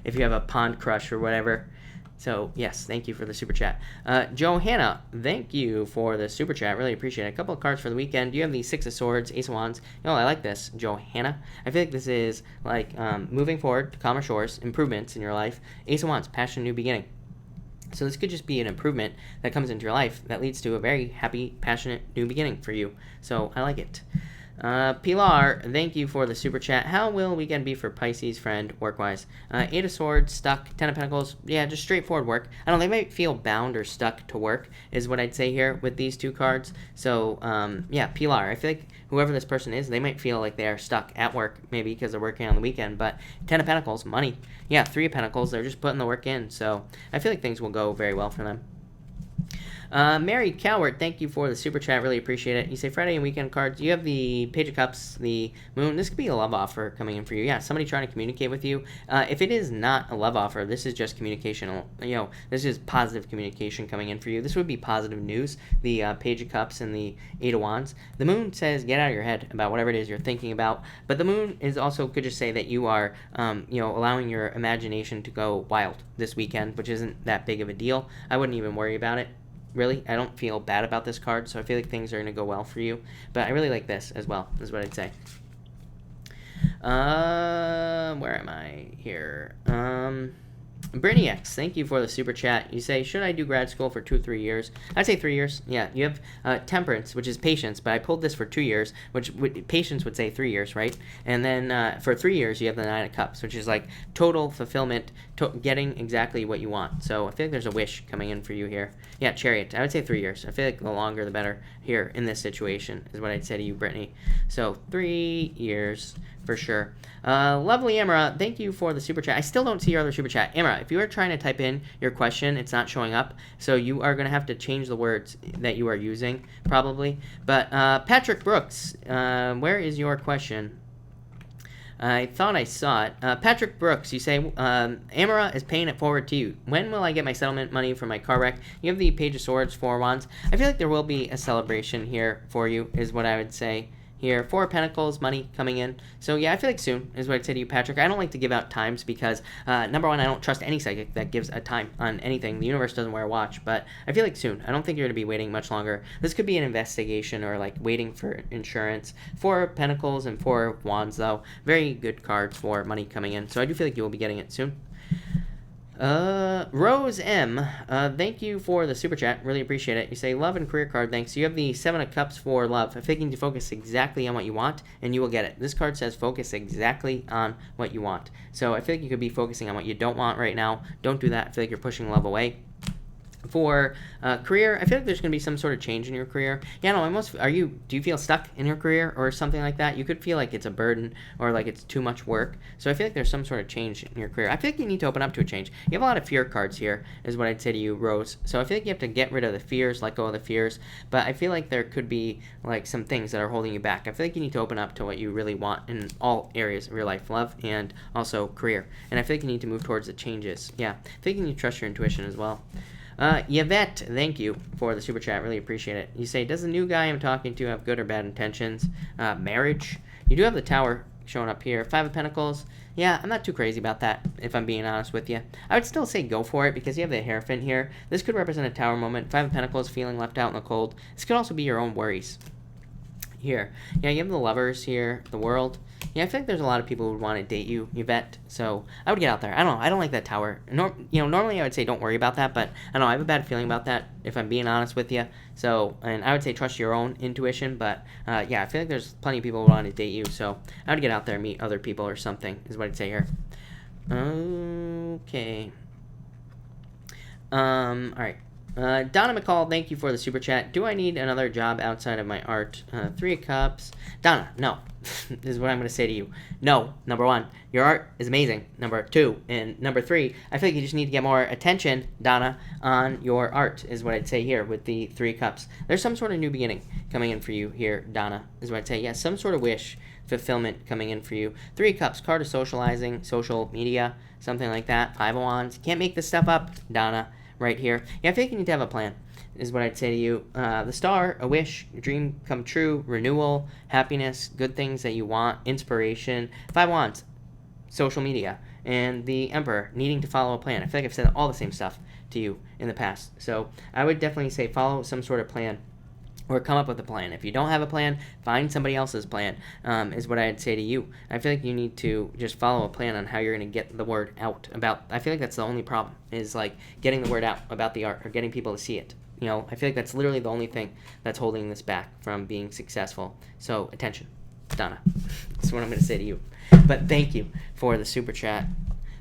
Speaker 1: If you have a pond crush or whatever. So, yes, thank you for the super chat. Johanna, thank you for the super chat. Really appreciate it. A couple of cards for the weekend. You have the 6 of Swords, Ace of Wands. Oh, I like this, Johanna. I feel like this is like moving forward to calmer shores, improvements in your life. Ace of Wands, passion, new beginning. So this could just be an improvement that comes into your life that leads to a very happy, passionate new beginning for you. So I like it. Pilar, thank you for the super chat. How will weekend be for Pisces, friend, work-wise? 8 of Swords, stuck. 10 of Pentacles, yeah, just straightforward work. I don't know, they might feel bound or stuck to work, is what I'd say here with these 2 cards. So, yeah, Pilar, I feel like whoever this person is, they might feel like they are stuck at work, maybe because they're working on the weekend, but 10 of Pentacles, money. Yeah, 3 of Pentacles, they're just putting the work in, so I feel like things will go very well for them. Mary Coward, thank you for the super chat. Really appreciate it. You say Friday and weekend cards. You have the Page of Cups, the Moon. This could be a love offer coming in for you. Yeah, somebody trying to communicate with you. If it is not a love offer, this is just communication. You know, this is positive communication coming in for you. This would be positive news. The Page of Cups and the 8 of Wands. The Moon says get out of your head about whatever it is you're thinking about. But the Moon is also could just say that you are, you know, allowing your imagination to go wild this weekend, which isn't that big of a deal. I wouldn't even worry about it. Really, I don't feel bad about this card, so I feel like things are going to go well for you. But I really like this as well, is what I'd say. Where am I here? Brittany X, thank you for the super chat. You say, should I do grad school for 2 or 3 years? I'd say 3 years. Yeah, you have temperance, which is patience, but I pulled this for 2 years, which patience would say 3 years, right? And then for 3 years, you have the 9 of Cups, which is like total fulfillment, getting exactly what you want. So I feel like there's a wish coming in for you here. Yeah, Chariot. I would say 3 years. I feel like the longer the better here in this situation is what I'd say to you, Brittany. So 3 years for sure. Lovely Amara, thank you for the super chat. I still don't see your other super chat. Amara, if you are trying to type in your question, it's not showing up. So you are going to have to change the words that you are using, probably. But Patrick Brooks, where is your question? I thought I saw it. Patrick Brooks, you say, Amara is paying it forward to you. When will I get my settlement money for my car wreck? You have the Page of Swords, 4 Wands. I feel like there will be a celebration here for you, is what I would say. Here, 4 of Pentacles, money coming in. So yeah, I feel like soon is what I'd say to you, Patrick. I don't like to give out times because, number one, I don't trust any psychic that gives a time on anything. The universe doesn't wear a watch, but I feel like soon. I don't think you're going to be waiting much longer. This could be an investigation or like waiting for insurance. 4 of Pentacles and 4 of Wands, though. Very good cards for money coming in. So I do feel like you will be getting it soon. Rose M, thank you for the super chat. Really appreciate it. You say love and career card. Thanks. You have the 7 of Cups for love. I think you need to focus exactly on what you want, and you will get it. This card says focus exactly on what you want. So I feel like you could be focusing on what you don't want right now. Don't do that. I feel like you're pushing love away. For career, I feel like there's going to be some sort of change in your career. Yeah, no, do you feel stuck in your career or something like that? You could feel like it's a burden or like it's too much work. So I feel like there's some sort of change in your career. I feel like you need to open up to a change. You have a lot of fear cards here, is what I'd say to you, Rose. So I feel like you have to get rid of the fears, let go of the fears. But I feel like there could be like some things that are holding you back. I feel like you need to open up to what you really want in all areas of your life, love and also career. And I feel like you need to move towards the changes. Yeah, I think you need to trust your intuition as well. Yvette, thank you for the super chat. Really appreciate it. You say, does the new guy I'm talking to have good or bad intentions? Marriage? You do have the Tower showing up here. 5 of Pentacles. Yeah, I'm not too crazy about that, if I'm being honest with you. I would still say go for it because you have the Hierophant here. This could represent a Tower moment. 5 of Pentacles, feeling left out in the cold. This could also be your own worries. Here. Yeah, you have the Lovers here, the World. Yeah, I feel like there's a lot of people who would want to date you, Yvette. So I would get out there. I don't know. I don't like that Tower. Normally I would say don't worry about that, but I don't know. I have a bad feeling about that, if I'm being honest with you. So, and I would say trust your own intuition, but yeah, I feel like there's plenty of people who want to date you. So I would get out there and meet other people or something, is what I'd say here. Okay. All right. Donna McCall, thank you for the super chat. Do I need another job outside of my art? 3 of Cups. Donna, no. This is what I'm going to say to you. No, number 1, your art is amazing. Number 2, and number 3, I feel like you just need to get more attention, Donna, on your art, is what I'd say here with the 3 of Cups. There's some sort of new beginning coming in for you here, Donna, is what I'd say. Yeah, some sort of wish fulfillment coming in for you. 3 of Cups, card of socializing, social media, something like that. 5 of Wands. Can't make this stuff up, Donna. Right here. Yeah, I feel like you need to have a plan, is what I'd say to you. The Star, a wish, your dream come true, renewal, happiness, good things that you want, inspiration. 5 Wands, social media. And the Emperor, needing to follow a plan. I feel like I've said all the same stuff to you in the past. So I would definitely say follow some sort of plan. Or come up with a plan. If you don't have a plan, find somebody else's plan, is what I'd say to you. I feel like you need to just follow a plan on how you're going to get the word out about. I feel like that's the only problem, is like getting the word out about the art or getting people to see it. I feel like that's literally the only thing that's holding this back from being successful. So, attention, Donna. That's what I'm going to say to you. But thank you for the super chat.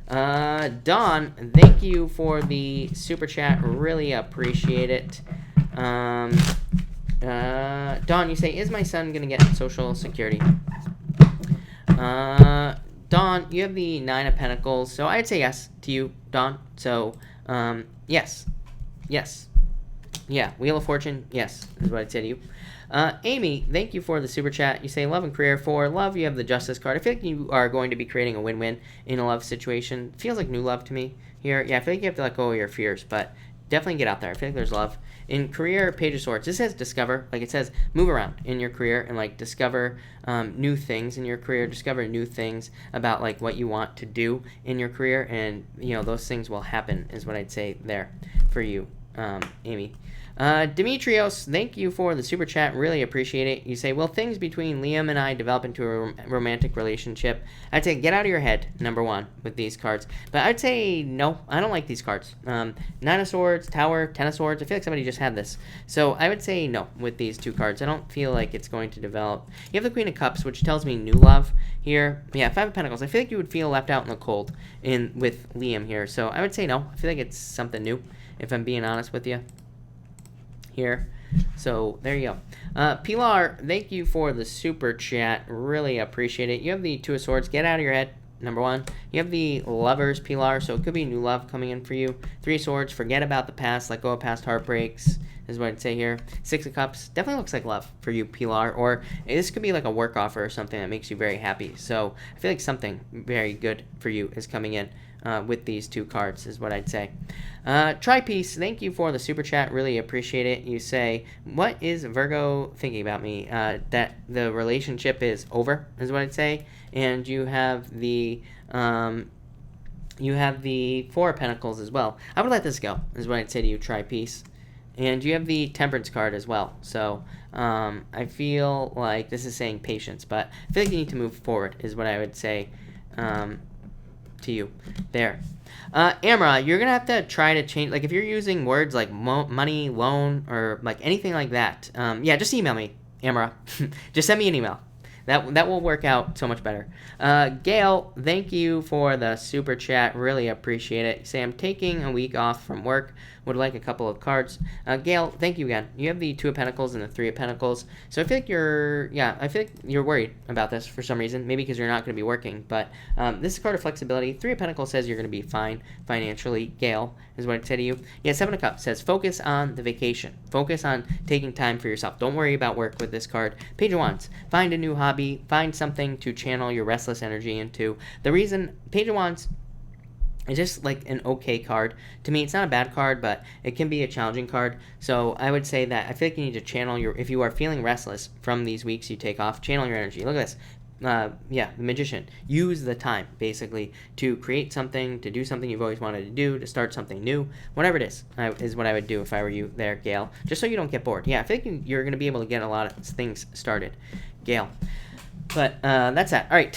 Speaker 1: Dawn, thank you for the super chat. Really appreciate it. Dawn, you say, is my son going to get Social Security? Dawn, you have the 9 of Pentacles, so I'd say yes to you, Dawn. So, yes. Yes. Yeah, Wheel of Fortune, yes, is what I'd say to you. Amy, thank you for the super chat. You say love and career. For love, you have the Justice card. I feel like you are going to be creating a win-win in a love situation. Feels like new love to me here. Yeah, I feel like you have to let go of your fears, but definitely get out there. I feel like there's love. In career, Page of Swords, this says discover. Like it says move around in your career and like discover new things in your career. Discover new things about like what you want to do in your career, and those things will happen, is what I'd say there for you, Amy. Demetrios, thank you for the super chat. Really appreciate it. You say, will things between Liam and I develop into a romantic relationship? I'd say get out of your head, number 1, with these cards. But I'd say no, I don't like these cards. 9 of Swords, Tower, 10 of Swords. I feel like somebody just had this. So I would say no with these 2 cards. I don't feel like it's going to develop. You have the Queen of Cups, which tells me new love here. Yeah, 5 of Pentacles. I feel like you would feel left out in the cold with Liam here. So I would say no. I feel like it's something new, if I'm being honest with you. Here. So there you go. Pilar, thank you for the super chat. Really appreciate it. You have the 2 of Swords. Get out of your head, number 1. You have the Lovers, Pilar, so it could be new love coming in for you. 3 of Swords. Forget about the past. Let go of past heartbreaks, is what I'd say here. 6 of Cups. Definitely looks like love for you, Pilar. Or this could be like a work offer or something that makes you very happy. So I feel like something very good for you is coming in. With these 2 cards, is what I'd say. Tri-Piece, thank you for the super chat. Really appreciate it. You say, what is Virgo thinking about me? That the relationship is over, is what I'd say. And you have the 4 of Pentacles as well. I would let this go, is what I'd say to you, Tri-Piece. And you have the Temperance card as well. So I feel like this is saying patience, but I feel like you need to move forward, is what I would say. to you there. Amra, you're going to have to try to change, like if you're using words like money, loan, or like anything like that, yeah, just email me, Amra. Just send me an email. That will work out so much better. Gail, thank you for the super chat. Really appreciate it. You say, I'm taking a week off from work. Would like a couple of cards. Gail, thank you again. You have the 2 of Pentacles and the 3 of Pentacles. So I feel like you're worried about this for some reason. Maybe because you're not going to be working. But this is a card of flexibility. 3 of Pentacles says you're going to be fine financially. Gail is what I said to you. Yeah, 7 of Cups says focus on the vacation. Focus on taking time for yourself. Don't worry about work with this card. Page of Wands. Find a new hobby. Find something to channel your restless energy into. The reason Page of Wands, it's just like an okay card. To me, it's not a bad card, but it can be a challenging card. So I would say that I feel like you need to channel if you are feeling restless from these weeks you take off, channel your energy. Look at this. Yeah, the Magician. Use the time, basically, to create something, to do something you've always wanted to do, to start something new. Whatever it is what I would do if I were you there, Gail. Just so you don't get bored. Yeah, I think you're going to be able to get a lot of things started, Gail. But that's that. All right.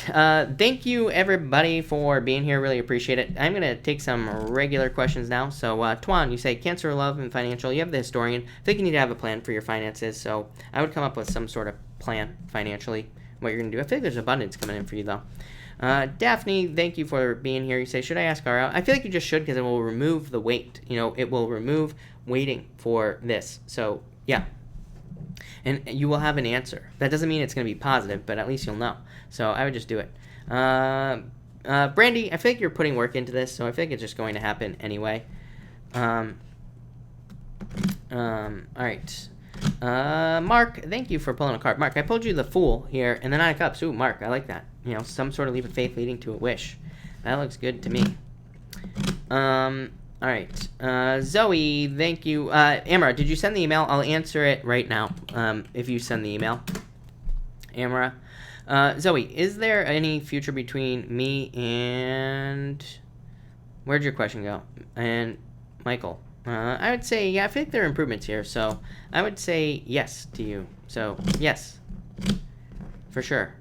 Speaker 1: Thank you, everybody, for being here. Really appreciate it. I'm going to take some regular questions now. So, Tuan, you say Cancer, love, and financial. You have the Historian. I think you need to have a plan for your finances. So I would come up with some sort of plan financially, what you're going to do. I think there's abundance coming in for you, though. Daphne, thank you for being here. You say, should I ask her out? I feel like you just should because it will remove the weight. It will remove waiting for this. So, yeah. And you will have an answer. That doesn't mean it's going to be positive, but at least you'll know. So I would just do it. Brandy, I feel like you're putting work into this, so I feel like it's just going to happen anyway. All right. Mark, thank you for pulling a card. Mark, I pulled you the Fool here, and the 9 of Cups. Ooh, Mark, I like that. Some sort of leap of faith leading to a wish. That looks good to me. All right. Zoe, thank you. Amara, did you send the email? I'll answer it right now if you send the email. Amara. Zoe, is there any future between me and... Where'd your question go? And Michael. I would say, yeah, I think there are improvements here. So I would say yes to you. So, yes. For sure.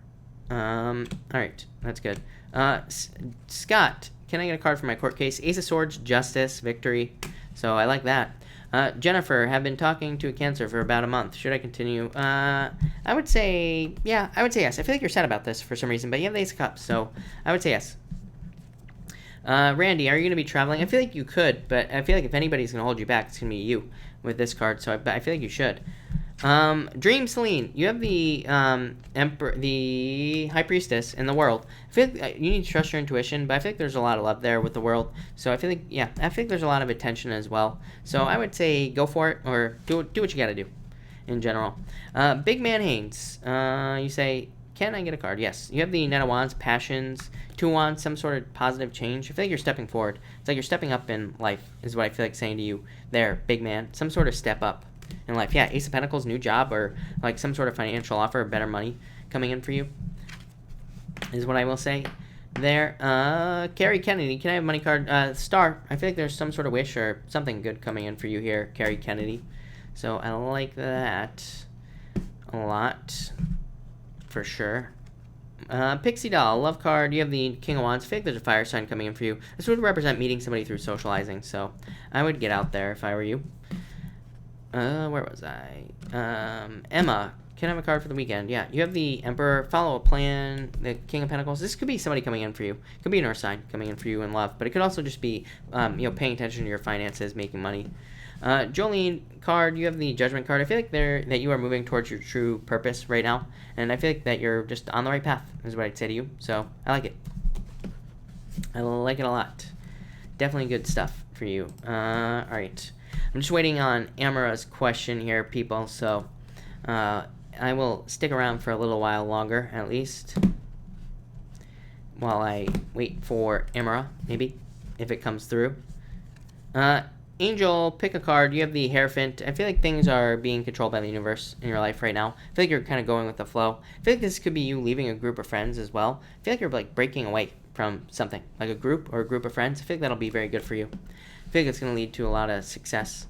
Speaker 1: All right. That's good. Scott. Can I get a card for my court case? Ace of Swords, Justice, Victory. So I like that. Jennifer, have been talking to a Cancer for about a month. Should I continue? I would say, yeah, I would say yes. I feel like you're sad about this for some reason, but you have the Ace of Cups, so I would say yes. Randy, are you going to be traveling? I feel like you could, but I feel like if anybody's going to hold you back, it's going to be you with this card, so I feel like you should. Dream Celine, you have the Emperor, the High Priestess in the World. I feel like you need to trust your intuition, but I feel like there's a lot of love there with the World. So I feel like, yeah, I think there's a lot of attention as well. So I would say go for it, or do what you got to do in general. Big Man Haynes, you say, can I get a card? Yes. You have the Knight of Wands, Passions, 2 Wands, some sort of positive change. I feel like you're stepping forward. It's like you're stepping up in life, is what I feel like saying to you there, big man. Some sort of step up in life. Yeah, Ace of Pentacles, new job, or like some sort of financial offer, better money coming in for you, is what I will say there. Carrie Kennedy, can I have a money card? Star, I feel like there's some sort of wish or something good coming in for you here, Carrie Kennedy. So I like that a lot, for sure. Pixie Doll, love card. You have the King of Wands. I feel like there's a fire sign coming in for you. This would represent meeting somebody through socializing, so I would get out there if I were you. Where was I? Emma, can I have a card for the weekend? Yeah, you have the Emperor, follow a plan, the King of Pentacles. This could be somebody coming in for you. It could be an Earth sign coming in for you in love, but it could also just be, paying attention to your finances, making money. Jolene card, you have the Judgment card. I feel like that you are moving towards your true purpose right now, and I feel like that you're just on the right path, is what I'd say to you. So I like it. I like it a lot. Definitely good stuff for you. All right. I'm just waiting on Amara's question here, people, so I will stick around for a little while longer, at least, while I wait for Amara, maybe, if it comes through. Angel, pick a card. You have the Hierophant. I feel like things are being controlled by the universe in your life right now. I feel like you're kind of going with the flow. I feel like this could be you leaving a group of friends as well. I feel like you're like breaking away from something, like a group or a group of friends. I feel like that'll be very good for you. I feel like it's going to lead to a lot of success.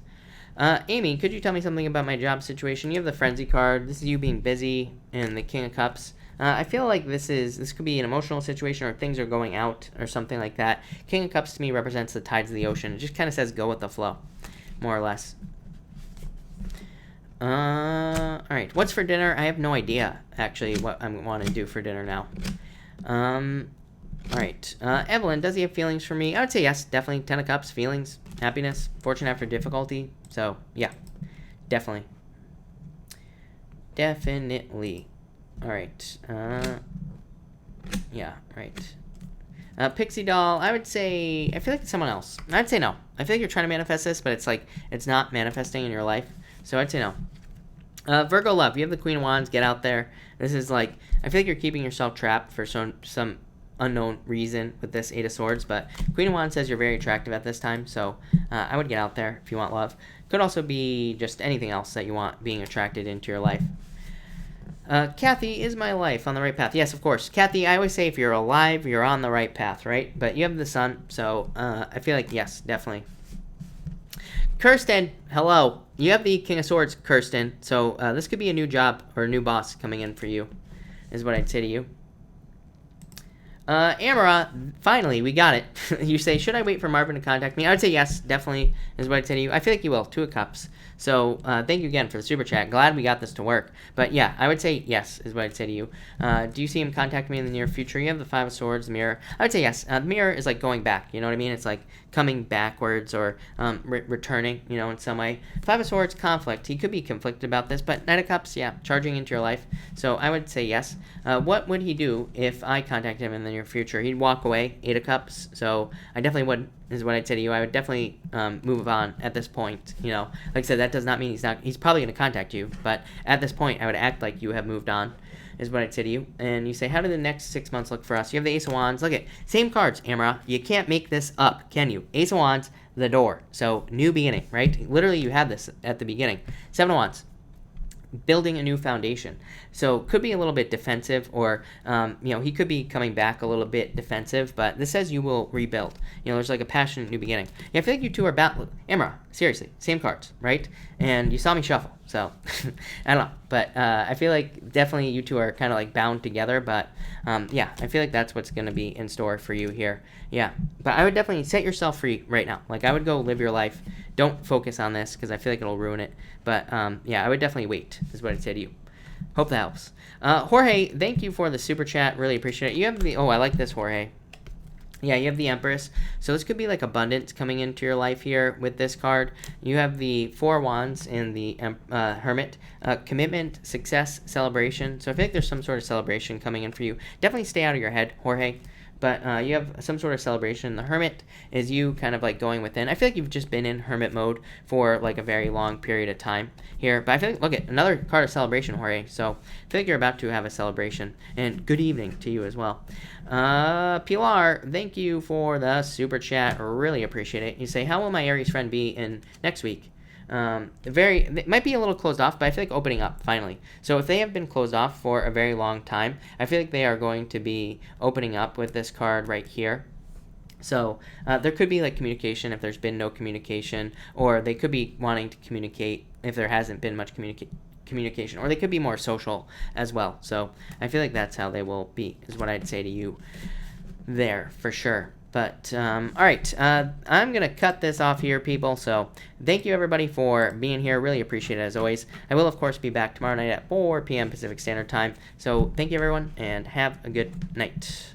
Speaker 1: Amy, could you tell me something about my job situation? You have the Frenzy card. This is you being busy, and the King of Cups. I feel like this could be an emotional situation, or things are going out or something like that. King of Cups to me represents the tides of the ocean. It just kind of says go with the flow, more or less. All right, what's for dinner? I have no idea, actually, what I want to do for dinner now. All right, Evelyn, does he have feelings for me? I would say yes, definitely. 10 of Cups, feelings, happiness, fortune after difficulty. So, yeah, definitely. Definitely. All right. Yeah, right. Pixie doll, I would say, I feel like it's someone else. I'd say no. I feel like you're trying to manifest this, but it's like, it's not manifesting in your life. So I'd say no. Virgo love, you have the Queen of Wands, get out there. This is like, I feel like you're keeping yourself trapped for some unknown reason with this Eight of Swords, but Queen of Wands says you're very attractive at this time, so I would get out there if you want love. Could also be just anything else that you want being attracted into your life. Kathy, is my life on the right path? Yes, of course. Kathy, I always say if you're alive, you're on the right path, right? But you have the sun, so I feel like yes, definitely. Kirsten, hello. You have the King of Swords, Kirsten, so this could be a new job or a new boss coming in for you, is what I'd say to you. Amara, finally, we got it. You say, should I wait for Marvin to contact me? I would say yes, definitely, is what I'd say to you. I feel like you will. 2 of Cups. So, thank you again for the super chat. Glad we got this to work. But yeah, I would say yes, is what I'd say to you. Do you see him contact me in the near future? You have the 5 of Swords, the Mirror. I would say yes. The Mirror is like going back, you know what I mean? It's like coming backwards or returning, you know, in some way. 5 of Swords, conflict. He could be conflicted about this, but Knight of Cups, yeah, charging into your life. So I would say yes. What would he do if I contacted him in the near future? He'd walk away, 8 of Cups. So I definitely would, is what I'd say to you. I would definitely move on at this point, you know. Like I said, that does not mean he's probably going to contact you, but at this point, I would act like you have moved on, is what I'd say to you. And you say, how do the next 6 months look for us? You have the Ace of Wands. Look at same cards, Amara. You can't make this up, can you? Ace of Wands, the door. So new beginning, right? Literally, you had this at the beginning. 7 of Wands, building a new foundation. So could be a little bit defensive, or you know, he could be coming back a little bit defensive, but this says you will rebuild. You know, there's like a passionate new beginning. Yeah, I feel like you two are Amara, seriously, same cards, right? And you saw me shuffle, so I don't know, but I feel like definitely you two are kind of like bound together, but yeah, I feel like that's what's going to be in store for you here. Yeah, but I would definitely set yourself free right now. Like, I would go live your life. Don't focus on this, because I feel like it'll ruin it. But yeah, I would definitely wait, is what I'd say to you. Hope that helps. Jorge, thank you for the super chat. Really appreciate it. You have the, oh, I like this, Jorge. Yeah, you have the Empress. So this could be like abundance coming into your life here with this card. You have the 4 Wands and the Hermit. Commitment, success, celebration. So I feel like there's some sort of celebration coming in for you. Definitely stay out of your head, Jorge. But you have some sort of celebration. The Hermit is you kind of like going within. I feel like you've just been in Hermit mode for like a very long period of time here. But I feel like, look at another card of celebration, Jorge. So I feel like you're about to have a celebration. And good evening to you as well. Pilar, thank you for the super chat. Really appreciate it. You say, how will my Aries friend be in next week? It might be a little closed off, but I feel like opening up finally. So if they have been closed off for a very long time, I feel like they are going to be opening up with this card right here. So there could be like communication if there's been no communication, or they could be wanting to communicate if there hasn't been much communication, or they could be more social as well. So I feel like that's how they will be, is what I'd say to you there for sure. But, all right, I'm going to cut this off here, people. So thank you, everybody, for being here. Really appreciate it, as always. I will, of course, be back tomorrow night at 4 p.m. Pacific Standard Time. So thank you, everyone, and have a good night.